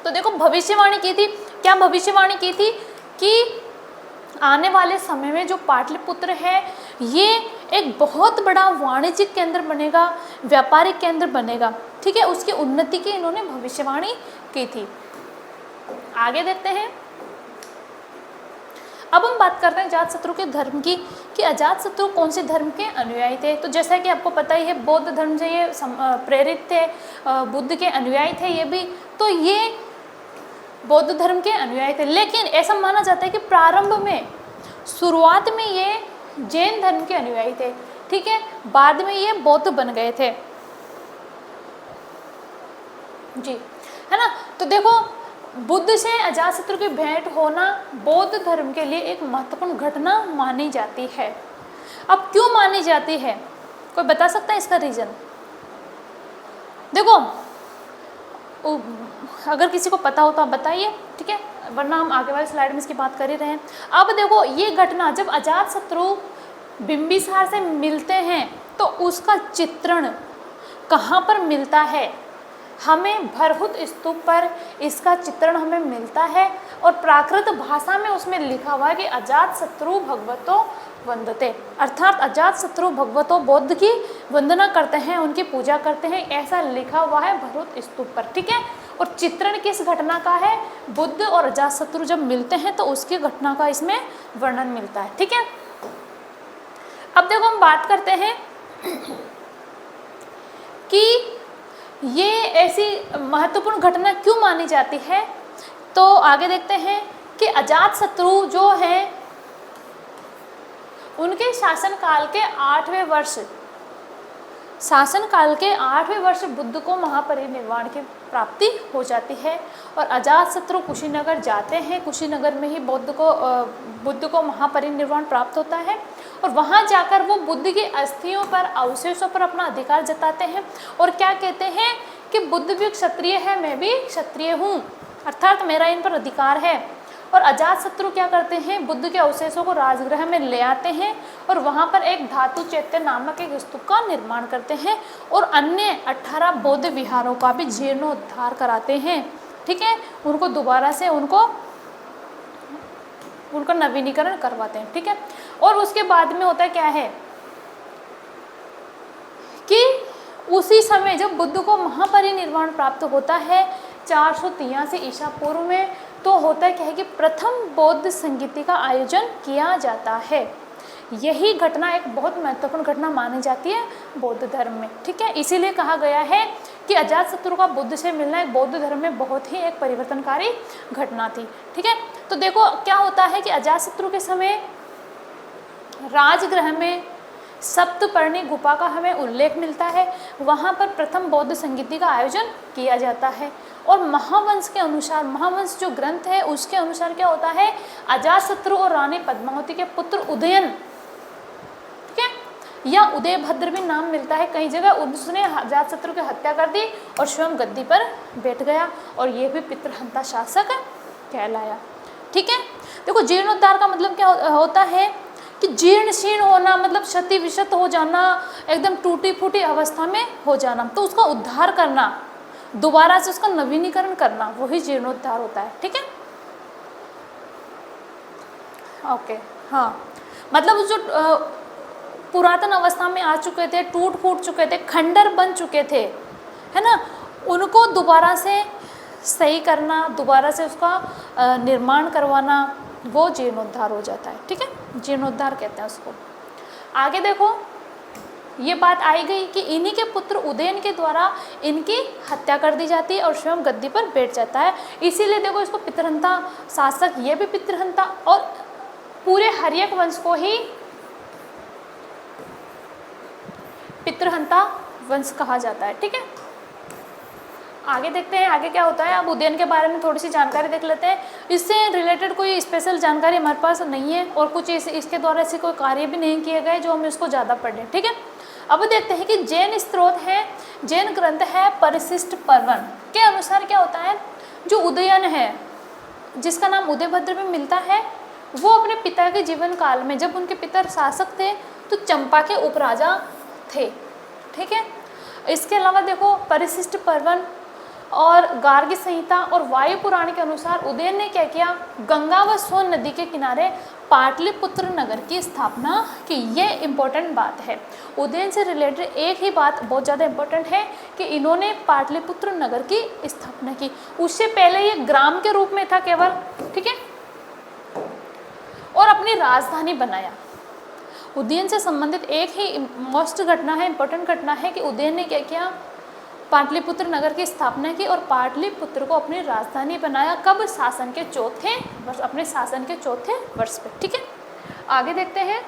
Speaker 1: तो देखो भविष्यवाणी की थी, क्या भविष्यवाणी की थी कि आने वाले समय में जो पाटलिपुत्र है ये एक बहुत बड़ा वाणिज्यिक केंद्र बनेगा, व्यापारिक केंद्र बनेगा, ठीक है। उसकी उन्नति की इन्होंने भविष्यवाणी की थी। आगे देखते हैं, अब हम बात करते हैं अजातशत्रु के धर्म की, कि अजातशत्रु कौन से धर्म के अनुयायी थे। तो जैसा कि आपको पता ही है, बौद्ध धर्म से ये प्रेरित थे, बुद्ध के अनुयायी थे ये भी, तो ये बौद्ध धर्म के अनुयायी थे। लेकिन ऐसा माना जाता है कि प्रारंभ में, शुरुआत में ये जैन धर्म के अनुयायी थे, ठीक है। बाद में ये बौद्ध बन गए थे जी, है ना। तो देखो, बुद्ध से अजातशत्रु की भेंट होना बौद्ध धर्म के लिए एक महत्वपूर्ण घटना मानी जाती है। अब क्यों मानी जाती है, कोई बता सकता है इसका रीजन? देखो, अगर किसी को पता हो तो आप बताइए, ठीक है, वरना हम आगे वाले स्लाइड में इसकी बात कर ही रहे हैं। अब देखो, ये घटना जब अजातशत्रु बिंबिसार से मिलते हैं तो उसका चित्रण कहाँ पर मिलता है? हमें भरहुत स्तूप पर इसका चित्रण हमें मिलता है, और प्राकृत भाषा में उसमें लिखा हुआ है कि अजातशत्रु भगवतो वंदते, अर्थात अजातशत्रु भगवतो बौद्ध की वंदना करते हैं, उनकी पूजा करते हैं, ऐसा लिखा हुआ है भरहुत स्तूप पर, ठीक है। और चित्रण किस घटना का है? बुद्ध और अजातशत्रु जब मिलते हैं तो उसकी घटना का इसमें वर्णन मिलता है, ठीक है। अब देखो, हम बात करते हैं कि ये ऐसी महत्वपूर्ण घटना क्यों मानी जाती है। तो आगे देखते हैं कि अजातशत्रु जो हैं उनके शासनकाल के 8वें वर्ष बुद्ध को महापरिनिर्वाण की प्राप्ति हो जाती है, और अजातशत्रु कुशीनगर जाते हैं। कुशीनगर में ही बुद्ध को महापरिनिर्वाण प्राप्त होता है, और वहाँ जाकर वो बुद्ध की अस्थियों पर, अवशेषों पर अपना अधिकार जताते हैं, और क्या कहते हैं कि बुद्ध भी क्षत्रिय है, मैं भी क्षत्रिय हूँ, अर्थात मेरा इन पर अधिकार है। और अजातशत्रु क्या करते हैं, बुद्ध के अवशेषों को राजगृह में ले आते हैं, और वहाँ पर एक धातु चैत्य नामक एक स्तूप का निर्माण करते हैं, और अन्य 18 बौद्ध विहारों का भी जीर्णोद्धार कराते हैं, ठीक है। उनको दोबारा से उनका नवीनीकरण करवाते हैं, ठीक है। और उसके बाद में होता क्या है कि उसी समय जब बुद्ध को महापरिनिर्वाण प्राप्त होता है 483 ईसा पूर्व में, तो होता क्या है कि प्रथम बौद्ध संगीति का आयोजन किया जाता है। यही घटना एक बहुत महत्वपूर्ण घटना मानी जाती है बौद्ध धर्म में, ठीक है। इसीलिए कहा गया है कि अजातशत्रु का बुद्ध से मिलना एक बौद्ध धर्म में बहुत ही एक परिवर्तनकारी घटना थी, ठीक है। तो देखो क्या होता है कि अजातशत्रु के समय राजगृह में सप्तपर्णी गुफा का हमें उल्लेख मिलता है, वहाँ पर प्रथम बौद्ध संगीति का आयोजन किया जाता है। और महावंश के अनुसार, महावंश जो ग्रंथ है उसके अनुसार क्या होता है, अजातशत्रु और रानी पद्मावती के पुत्र उदयन, ठीक है, या उदयभद्र भी नाम मिलता है कई जगह, उसने अजातशत्रु की हत्या कर दी और स्वयं गद्दी पर बैठ गया, और ये भी पितृहंता शासक कहलाया, ठीक है। देखो जीर्णोद्धार का मतलब क्या होता है कि जीर्ण शीर्ण होना, मतलब क्षति विक्षत हो जाना, एकदम टूटी फूटी अवस्था में हो जाना, तो उसका उद्धार करना, दोबारा से उसका नवीनीकरण करना, वही जीर्णोद्धार होता है। ठीक है, ओके। हाँ, मतलब जो पुरातन अवस्था में आ चुके थे, टूट फूट चुके थे, खंडर बन चुके थे, है ना, उनको दोबारा से सही करना, दोबारा से उसका निर्माण करवाना, वो जीर्णोद्धार हो जाता है। ठीक है, जीर्णोद्धार कहते हैं उसको। आगे देखो, ये बात आई गई कि इन्हीं के पुत्र उदयन के द्वारा इनकी हत्या कर दी जाती है और स्वयं गद्दी पर बैठ जाता है। इसीलिए देखो इसको पितृहंता शासक, ये भी पितृहंता, और पूरे हर्यक वंश को ही पितृहंता वंश कहा जाता है। ठीक है, आगे देखते हैं आगे क्या होता है। अब उदयन के बारे में थोड़ी सी जानकारी देख लेते हैं। इससे रिलेटेड कोई स्पेशल जानकारी हमारे पास नहीं है और कुछ इसके द्वारा ऐसे कोई कार्य भी नहीं किए गए जो हम इसको ज़्यादा पढ़ें। ठीक है, अब देखते हैं कि जैन स्त्रोत है, जैन ग्रंथ है परिशिष्ट पर्वन के अनुसार क्या होता है, जो उदयन है जिसका नाम उदयभद्र में मिलता है, वो अपने पिता के जीवन काल में, जब उनके पिता शासक थे तो चंपा के उपराजा थे। ठीक है, इसके अलावा देखो परिशिष्ट पर्वन और गार्गी संहिता और वायु पुराण के अनुसार उदयन ने क्या किया, गंगा व सोन नदी के किनारे पाटलिपुत्र नगर की स्थापना की। ये इम्पोर्टेंट बात है, उदयन से रिलेटेड एक ही बात बहुत ज़्यादा इम्पोर्टेंट है कि इन्होंने पाटलिपुत्र नगर की स्थापना की। उससे पहले ये ग्राम के रूप में था केवल। ठीक है, और अपनी राजधानी बनाया। उदयन से संबंधित एक ही मोस्ट घटना है, इम्पोर्टेंट घटना है कि उदयन ने क्या किया, पाटलिपुत्र नगर की स्थापना की और पाटलिपुत्र को अपनी राजधानी बनाया। कब, शासन के चौथे वर्ष, अपने शासन के चौथे वर्ष पे। ठीक है, आगे देखते हैं।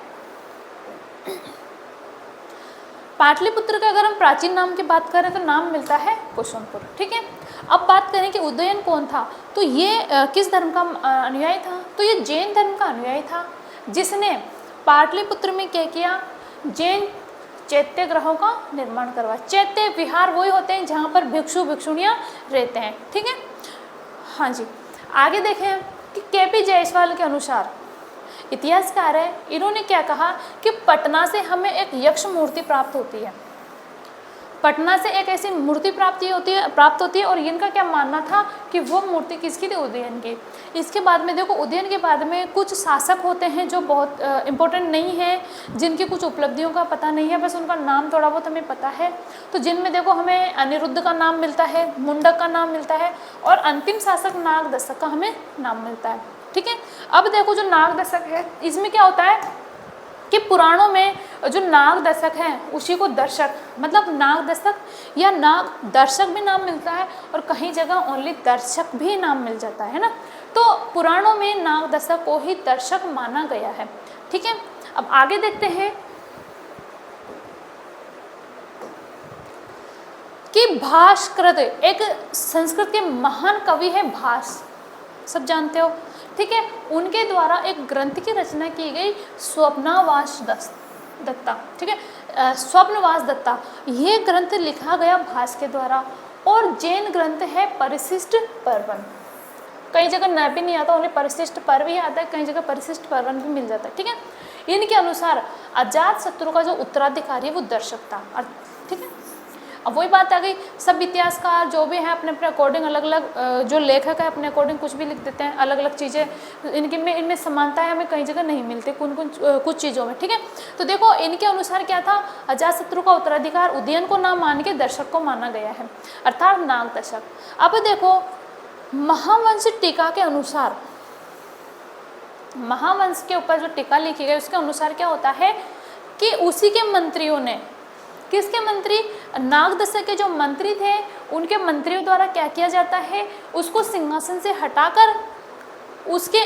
Speaker 1: पाटलिपुत्र का अगर हम प्राचीन नाम की बात करें तो नाम मिलता है कुसुमपुर। ठीक है, अब बात करें कि उदयन कौन था, तो ये किस धर्म का अनुयायी था, तो ये जैन धर्म का अनुयायी था, जिसने पाटलिपुत्र में क्या किया, जैन चैत्य ग्रहों का निर्माण करवाया। चैत्य विहार वही होते हैं जहाँ पर भिक्षु भिक्षुणियाँ रहते हैं। ठीक है, हाँ जी। आगे देखें कि केपी जायसवाल के अनुसार, इतिहासकार है, इन्होंने क्या कहा कि पटना से हमें एक यक्ष मूर्ति प्राप्त होती है, पटना से एक ऐसी मूर्ति प्राप्त होती है और इनका क्या मानना था कि वो मूर्ति किसकी थी, उदयन की। इसके बाद में देखो, उदयन के बाद में कुछ शासक होते हैं जो बहुत इम्पोर्टेंट नहीं है, जिनकी कुछ उपलब्धियों का पता नहीं है, बस उनका नाम थोड़ा बहुत हमें पता है। तो जिनमें देखो हमें अनिरुद्ध का नाम मिलता है, मुंडक का नाम मिलता है और अंतिम शासक नागदशक का हमें नाम मिलता है। ठीक है, अब देखो जो नागदशक है, इसमें क्या होता है कि पुराणों में जो नाग दशक है उसी को दर्शक, मतलब नाग दशक या नाग दर्शक भी नाम मिलता है और कहीं जगह ओनली दर्शक भी नाम मिल जाता है ना। तो पुराणों में नाग दशक को ही दर्शक माना गया है। ठीक है, अब आगे देखते हैं कि भास्कृत एक संस्कृत के महान कवि है भास, सब जानते हो। ठीक है, उनके द्वारा एक ग्रंथ की रचना की गई स्वप्नावास दत्ता। ठीक है, स्वप्नवास दत्ता, ये ग्रंथ लिखा गया भास के द्वारा। और जैन ग्रंथ है परिशिष्ट पर्वन, कई जगह न भी नहीं आता, उन्हें परिशिष्ट पर्व ही आता है, कई जगह परिशिष्ट पर्वन भी मिल जाता है। ठीक है, इनके अनुसार अजात शत्रु का जो उत्तराधिकारी है वो दर्शक था। ठीक है, अब वही बात आ गई, सब इतिहासकार जो भी हैं अपने अपने अकॉर्डिंग अलग अलग, जो लेखक है अपने अकॉर्डिंग कुछ भी लिख देते हैं, अलग अलग चीज़ें इनमें समानता है, हमें कई जगह नहीं मिलती कुछ चीज़ों में। ठीक है, तो देखो इनके अनुसार क्या था, अजातशत्रु का उत्तराधिकार उदयन को ना मान के दर्शक को माना गया है, अर्थात नाग दशक। अब देखो महावंश टीका के अनुसार, महावंश के ऊपर जो टीका लिखी गई उसके अनुसार क्या होता है कि उसी के मंत्रियों ने, किसके मंत्री, नागदशक के जो मंत्री थे उनके मंत्रियों द्वारा क्या किया जाता है, उसको सिंहासन से हटाकर उसके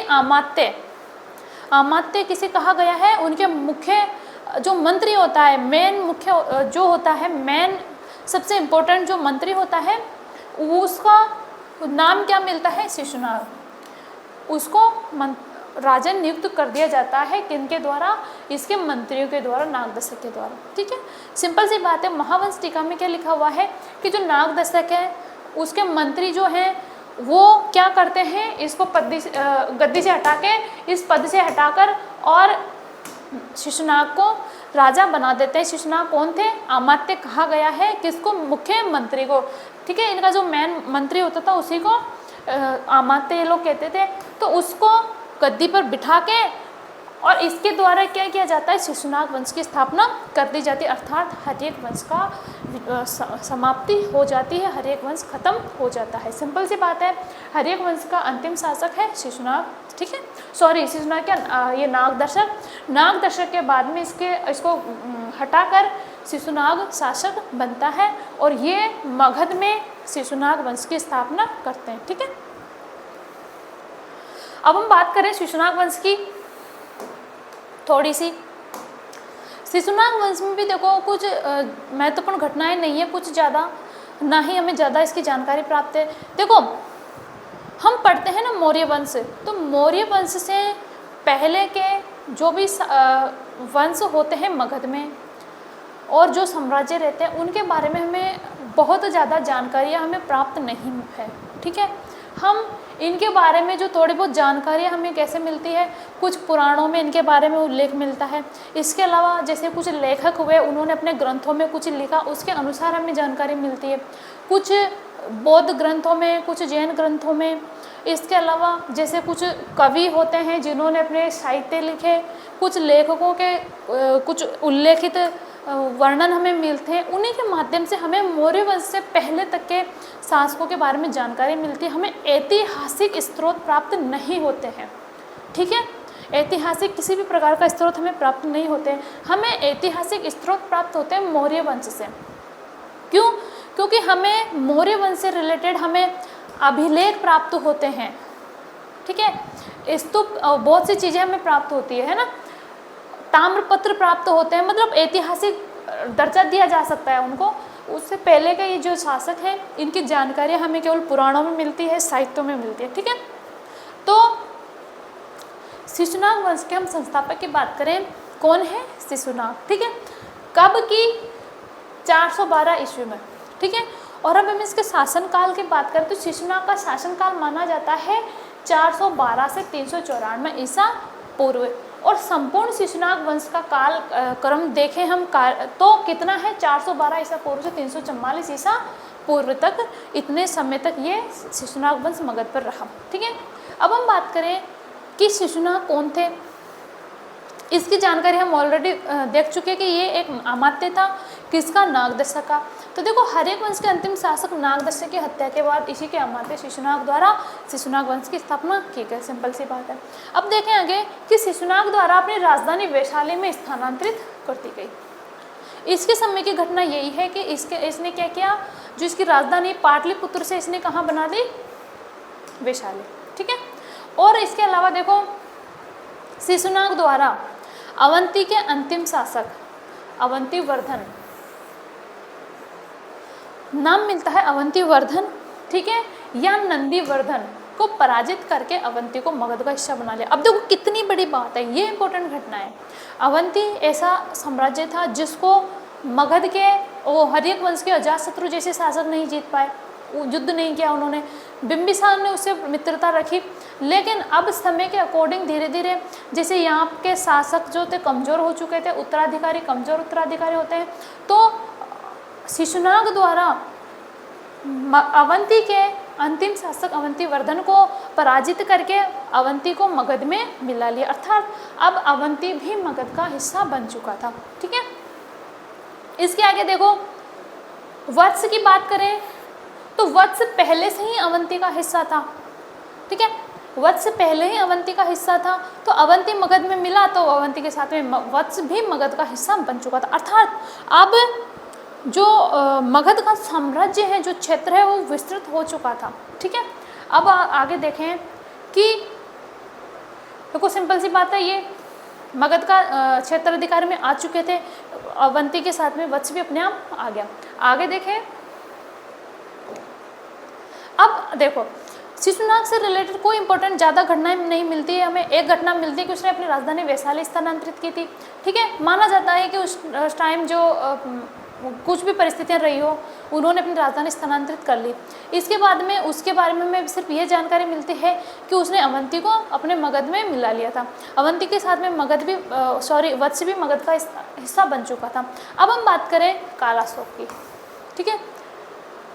Speaker 1: आमात्य किसे कहा गया है, उनके मुख्य जो मंत्री होता है, मेन मुख्य जो होता है, मेन सबसे इम्पोर्टेंट जो मंत्री होता है उसका नाम क्या मिलता है, शिशुनाग। उसको राजन नियुक्त कर दिया जाता है, किनके द्वारा, इसके मंत्रियों के द्वारा, नागदशक के द्वारा। ठीक है, सिंपल सी बात है। महावंश टीका में क्या लिखा हुआ है कि जो नागदशक है उसके मंत्री जो हैं वो क्या करते हैं, इसको गद्दी से हटा के, इस पद से हटाकर और शिशुनाग को राजा बना देते हैं। शिशुनाग कौन थे? अमात्य कहा गया है किसको? मुख्यमंत्री को। ठीक है, इनका जो मेन मंत्री होता था उसी को अमात्य ये लोग कहते थे। तो उसको गद्दी पर बिठा के और इसके द्वारा क्या किया जाता है? शिशुनाग वंश की स्थापना कर दी जाती है, अर्थात हर्यक वंश का समाप्ति हो जाती है, हर्यक वंश खत्म हो जाता है। सिंपल सी बात है, हर्यक वंश का अंतिम शासक है शिशुनाग। ठीक है, सॉरी शिशुनाग क्या, ये नागदर्शक। नागदर्शक के बाद में इसको हटाकर शिशुनाग शासक बनता है और ये मगध में शिशुनाग वंश की स्थापना करते हैं। ठीक है, अब हम बात करें शिशुनाग वंश की थोड़ी सी। शिशुनाग वंश में भी देखो कुछ महत्वपूर्ण घटनाएं नहीं है कुछ ज़्यादा, ना ही हमें ज़्यादा इसकी जानकारी प्राप्त है। देखो हम पढ़ते हैं ना मौर्य वंश, तो मौर्य वंश से पहले के जो भी वंश होते हैं मगध में और जो साम्राज्य रहते हैं उनके बारे में हमें बहुत ज़्यादा जानकारियाँ हमें प्राप्त नहीं है। ठीक है, हम इनके बारे में जो थोड़ी बहुत जानकारियाँ हमें कैसे मिलती है, कुछ पुराणों में इनके बारे में उल्लेख मिलता है। इसके अलावा जैसे कुछ लेखक हुए उन्होंने अपने ग्रंथों में कुछ लिखा, उसके अनुसार हमें जानकारी मिलती है। कुछ बौद्ध ग्रंथों में, कुछ जैन ग्रंथों में। इसके अलावा जैसे कुछ कवि होते हैं जिन्होंने अपने साहित्य लिखे, कुछ लेखकों के कुछ उल्लेखित वर्णन हमें मिलते हैं, उन्हीं के माध्यम से हमें मौर्य वंश से पहले तक के शासकों के बारे में जानकारी मिलती है। हमें ऐतिहासिक स्रोत प्राप्त नहीं होते हैं। ठीक है, ऐतिहासिक किसी भी प्रकार का स्रोत हमें प्राप्त नहीं होते हैं, हमें ऐतिहासिक स्रोत प्राप्त होते हैं मौर्य वंश से। क्यों? क्योंकि हमें मौर्य वंश से रिलेटेड हमें अभिलेख प्राप्त होते हैं। ठीक है, स्तूप बहुत सी चीज़ें हमें प्राप्त होती है ना, ताम्रपत्र प्राप्त होते हैं, मतलब ऐतिहासिक दर्जा दिया जा सकता है उनको। उससे पहले के ये जो शासक हैं इनकी जानकारी हमें केवल पुराणों में मिलती है, साहित्यों में मिलती है। ठीक है, तो शिशुनाग वंश के हम संस्थापक की बात करें, कौन है? शिशुनाग। ठीक है, कब की? 412 ईस्वी में। ठीक है, और अब हम इसके शासनकाल की बात करें तो शिशुनाग का शासनकाल माना जाता है 412 से 394 ईसा पूर्व। और संपूर्ण शिशुनाग वंश का काल क्रम देखें हम तो कितना है? 412 ईसा पूर्व से 344 ईसा पूर्व तक, इतने समय तक ये शिशुनाग वंश मगध पर रहा। ठीक है, अब हम बात करें कि शिशुनाग कौन थे। इसकी जानकारी हम ऑलरेडी देख चुके हैं कि ये एक अमात्य था, किसका? नागदर्शक का। तो देखो हर्यक वंश के अंतिम शासक नागदर्शक की हत्या के बाद इसी के अमात्य शिशुनाग द्वारा शिशुनाग वंश की स्थापना की गई। सिंपल सी बात है। अब देखें आगे कि शिशुनाग द्वारा अपनी राजधानी वैशाली में स्थानांतरित कर दी गई। इसके समय की घटना यही है कि इसने क्या किया, जो इसकी राजधानी पाटलिपुत्र से इसने कहाँ बना दी? वैशाली। ठीक है, और इसके अलावा देखो शिशुनाग द्वारा अवंती के अंतिम शासक अवंतीवर्धन, नाम मिलता है अवंतीवर्धन, ठीक है, या नंदीवर्धन को पराजित करके अवंती को मगध का हिस्सा बना लिया। अब देखो कितनी बड़ी बात है, ये इंपॉर्टेंट घटना है। अवंती ऐसा साम्राज्य था जिसको मगध के वो हर्यक वंश के अजातशत्रु जैसे शासक नहीं जीत पाए, युद्ध नहीं किया उन्होंने। बिंबिसार ने उससे मित्रता रखी, लेकिन अब समय के अकॉर्डिंग धीरे धीरे जैसे यहाँ के शासक जो थे कमज़ोर हो चुके थे, उत्तराधिकारी कमज़ोर उत्तराधिकारी होते हैं, तो शिशुनाग द्वारा अवंती के अंतिम शासक अवंतीवर्धन को पराजित करके अवंती को मगध में मिला लिया, अर्थात अब अवंती भी मगध का हिस्सा बन चुका था। ठीक है, इसके आगे देखो वत्स की बात करें तो वत्स पहले से ही अवंती का हिस्सा था। ठीक है, वत्स पहले ही अवंती का हिस्सा था, तो अवंती मगध में मिला तो अवंती के साथ में वत्स भी मगध का हिस्सा बन चुका था। अर्थात अब जो मगध का साम्राज्य है, जो क्षेत्र है, वो विस्तृत हो चुका था। ठीक है, अब आगे देखें कि देखो सिंपल सी बात है, ये मगध का क्षेत्र अधिकार में आ चुके थे, अवंती के साथ में वत्स भी अपने आप आ गया। आगे देखें, अब देखो शिशुनाग से रिलेटेड कोई इंपॉर्टेंट ज़्यादा घटनाएं नहीं मिलती है हमें। एक घटना मिलती है कि उसने अपनी राजधानी वैशाली स्थानांतरित की थी। ठीक है, माना जाता है कि उस टाइम जो कुछ भी परिस्थितियाँ रही हो, उन्होंने अपनी राजधानी स्थानांतरित कर ली। इसके बाद में उसके बारे में हमें सिर्फ ये जानकारी मिलती है कि उसने अवंती को अपने मगध में मिला लिया था। अवंती के साथ में मगध भी वत्स भी मगध का हिस्सा बन चुका था। अब हम बात करें कालाशोक की, ठीक है।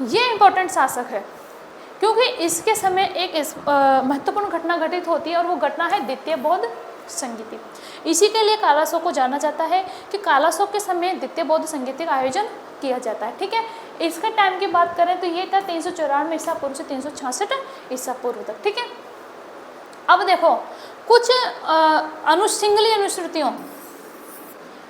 Speaker 1: ये इम्पोर्टेंट शासक है क्योंकि इसके समय एक महत्वपूर्ण घटना घटित होती है और वो घटना है द्वितीय बौद्ध संगीति। इसी के लिए कालाशोक को जाना जाता है कि कालाशोक के समय द्वितीय बौद्ध संगीति का आयोजन किया जाता है, ठीक है। इसका टाइम की बात करें तो ये था 394 ईसा पूर्व से 366 ईसा पूर्व तक, ठीक है। अब देखो कुछ सिंगली अनुश्रुतियों,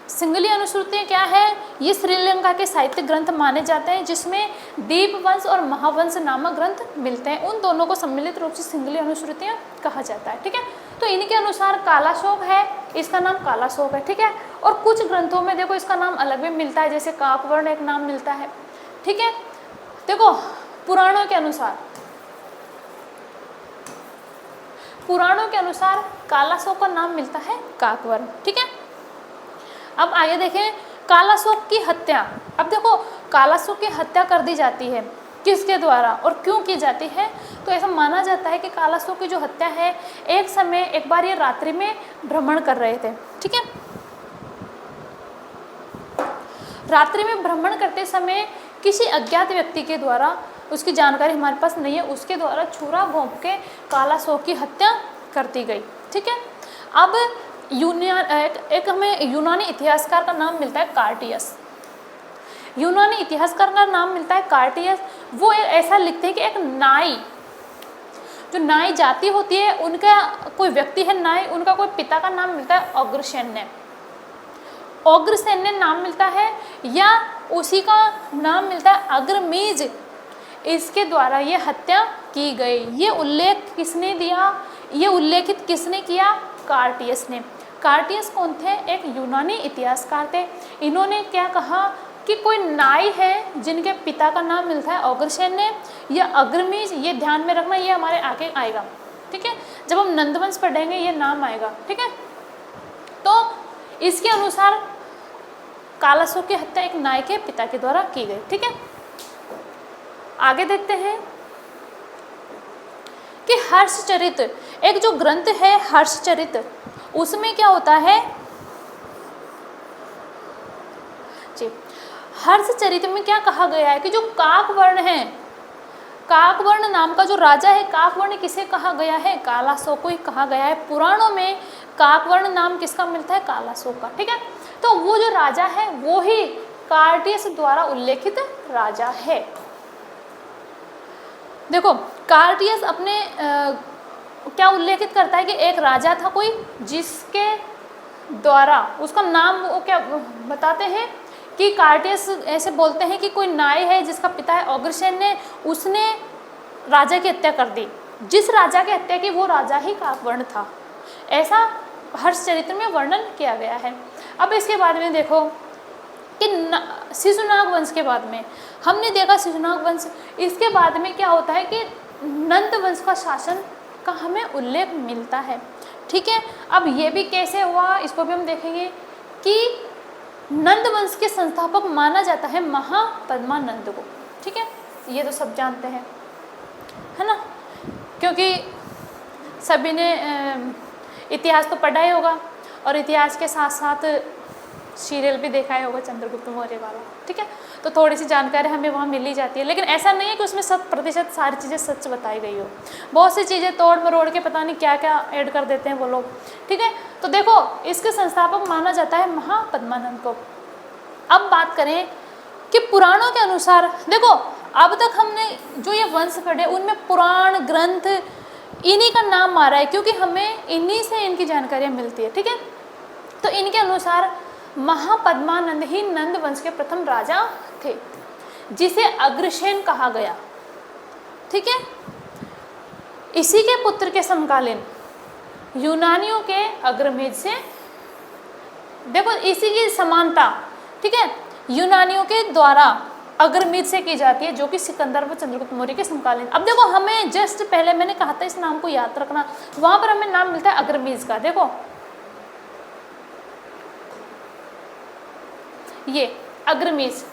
Speaker 1: सिंगली अनुश्रुतियाँ क्या है, ये श्रीलंका के साहित्यिक ग्रंथ माने जाते हैं जिसमें दीपवंश और महावंश नामक ग्रंथ मिलते हैं। उन दोनों को सम्मिलित रूप से सिंगली अनुश्रुतियाँ कहा जाता है, ठीक है। तो इनके अनुसार कालाशोक है, इसका नाम कालाशोक है, ठीक है। और कुछ ग्रंथों में देखो इसका नाम अलग भी मिलता है, जैसे काकवर्ण एक नाम मिलता है, ठीक है। देखो पुराणों के अनुसार कालाशोक का नाम मिलता है काकवर्ण, ठीक है। अब आगे देखें कालाशोक की हत्या। अब देखो कालाशोक की हत्या कर दी जाती है, किसके द्वारा और क्यों की जाती है, तो ऐसा माना जाता है कि कालाशोक की जो हत्या है, एक बार ये रात्रि में भ्रमण कर रहे थे, ठीक है। रात्रि में भ्रमण करते समय किसी अज्ञात व्यक्ति के द्वारा, उसकी जानकारी हमारे पास नहीं है, उसके द्वारा छुरा घोंप के कालाशोक की हत्या कर दी गई, ठीक है। अब एक हमें यूनानी इतिहासकार का नाम मिलता है कार्टियस। यूनानी इतिहासकार का नाम मिलता है कार्टियस। वो ऐसा लिखते हैं कि एक नाई, जो नाई जाति होती है, उनका कोई व्यक्ति है नाई, उनका कोई पिता का नाम मिलता है अग्रसेन्य, अग्रसेन्य नाम मिलता है, या उसी का नाम मिलता है अग्रमीज। इसके द्वारा ये हत्या की गई। ये उल्लेख किसने दिया, ये उल्लेखित किसने किया, कार्टियस ने। कार्टियस कौन थे, एक यूनानी इतिहासकार थे। इन्होंने क्या कहा कि कोई नाई है जिनके पिता का नाम मिलता है अग्रसेन्य या अग्रमीज, ये ध्यान में रखना, ये हमारे आगे आएगा, ठीक है। जब हम नंदवंश पढ़ेंगे ये नाम आएगा, ठीक है। तो इसके अनुसार कालाशोक की हत्या एक नाई के पिता के द्वारा की गई, ठीक है। आगे देखते हैं कि हर्षचरित, एक जो ग्रंथ है हर्षचरित, उसमें क्या होता है जी, हर्षचरित में क्या कहा गया है कि जो काकवर्ण है, काकवर्ण नाम का जो राजा है, काकवर्ण किसे कहा गया है, कालाशोक को ही कहा गया है। पुराणों में काकवर्ण नाम किसका मिलता है, कालाशोक का, ठीक है। तो वो जो राजा है वो ही कार्टियस द्वारा उल्लेखित राजा है। देखो कार्टियस अपने क्या उल्लेखित करता है कि एक राजा था कोई, जिसके द्वारा उसका नाम वो क्या बताते हैं कि कार्टियस ऐसे बोलते हैं कि कोई नाई है जिसका पिता है अग्रसेन्य, उसने राजा की हत्या कर दी। जिस राजा की हत्या की वो राजा ही काकवर्ण था, ऐसा हर्षचरित्र में वर्णन किया गया है। अब इसके बाद में देखो कि शिशुनाग वंश के बाद में हमने देखा शिशुनाग वंश, इसके बाद में क्या होता है कि नंद वंश का शासन का हमें उल्लेख मिलता है, ठीक है। अब ये भी कैसे हुआ, इसको भी हम देखेंगे कि नंद वंश के संस्थापक माना जाता है महापद्मानंद को, ठीक है। ये तो सब जानते हैं, है ना, क्योंकि सभी ने इतिहास तो पढ़ा ही होगा और इतिहास के साथ साथ सीरियल भी देखा ही होगा चंद्रगुप्त मौर्य वाला, ठीक है। तो थोड़ी सी जानकारी हमें वहाँ मिल ही जाती है, लेकिन ऐसा नहीं है कि उसमें 100% सारी चीज़ें सच बताई गई हो। बहुत सी चीज़ें तोड़ मरोड़ के पता नहीं क्या क्या ऐड कर देते हैं वो लोग, ठीक है। तो देखो इसके संस्थापक माना जाता है महापद्मानंद को। अब बात करें कि पुराणों के अनुसार, देखो अब तक हमने जो ये वंश पढ़े उनमें पुराण ग्रंथ इन्हीं का नाम आ रहा है, क्योंकि हमें इन्हीं से इनकी जानकारियाँ मिलती है, ठीक है। तो इनके अनुसार महापद्मानंद ही नंद वंश के प्रथम राजा थे, जिसे अग्रसेन कहा गया, ठीक है। इसी के पुत्र के समकालीन यूनानियों के अग्रमेज से, देखो इसी की समानता, ठीक है, यूनानियों के द्वारा अग्रमेज से की जाती है, जो कि सिकंदर व चंद्रगुप्त मौर्य के समकालीन। अब देखो हमें जस्ट पहले मैंने कहा था इस नाम को याद रखना, वहां पर हमें नाम मिलता है अग्रमेज का। देखो ये अग्रमेज,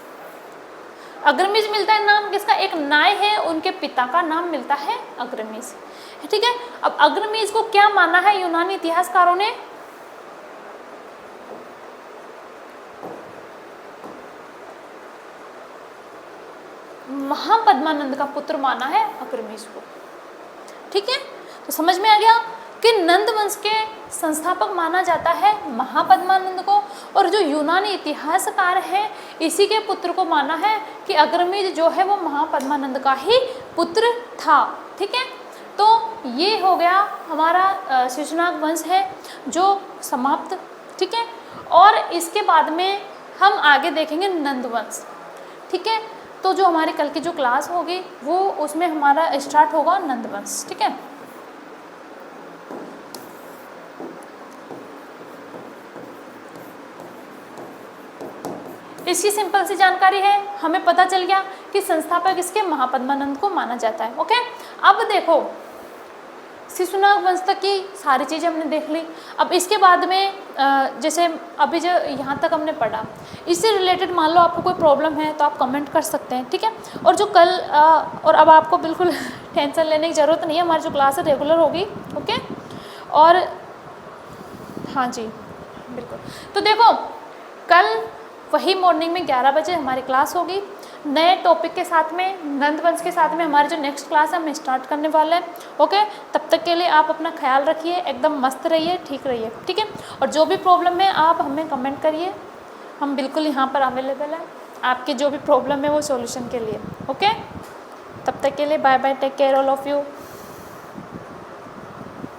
Speaker 1: अग्रमीज मिलता है नाम किसका, एक नाय है उनके पिता का नाम मिलता है अग्रमीज, ठीक है। अब अग्रमीज को क्या माना है यूनानी इतिहासकारों ने, महापद्मानंद का पुत्र माना है अग्रमीज को, ठीक है। तो समझ में आ गया कि नंद वंश के संस्थापक माना जाता है महापद्मानंद को, और जो यूनानी इतिहासकार हैं इसी के पुत्र को माना है कि अग्रमीज जो है वो महापद्मानंद का ही पुत्र था, ठीक है। तो ये हो गया हमारा शिशुनाग वंश है जो समाप्त, ठीक है। और इसके बाद में हम आगे देखेंगे नंद वंश, ठीक है। तो जो हमारी कल की जो क्लास होगी वो उसमें हमारा स्टार्ट होगा नंद वंश, ठीक है। इसकी सिंपल सी जानकारी है, हमें पता चल गया कि संस्थापक इसके महापद्मानंद को माना जाता है, ओके। अब देखो शिशुनाग वंश तक की सारी चीज़ें हमने देख ली। अब इसके बाद में जैसे अभी जो यहाँ तक हमने पढ़ा इससे रिलेटेड मान लो आपको कोई प्रॉब्लम है तो आप कमेंट कर सकते हैं, ठीक है। और जो कल और अब आपको बिल्कुल टेंशन लेने की ज़रूरत नहीं है, हमारी जो क्लास है रेगुलर होगी, ओके। और हाँ जी बिल्कुल, तो देखो कल वही मॉर्निंग में 11 बजे हमारी क्लास होगी नए टॉपिक के साथ में, नंद वंश के साथ में हमारी जो नेक्स्ट क्लास है हम स्टार्ट करने वाले हैं, ओके। तब तक के लिए आप अपना ख्याल रखिए, एकदम मस्त रहिए, ठीक रहिए, ठीक है। और जो भी प्रॉब्लम है आप हमें कमेंट करिए, हम बिल्कुल यहाँ पर अवेलेबल हैं आपकी जो भी प्रॉब्लम है वो सॉल्यूशन के लिए, ओके। तब तक के लिए bye bye, take care all of you.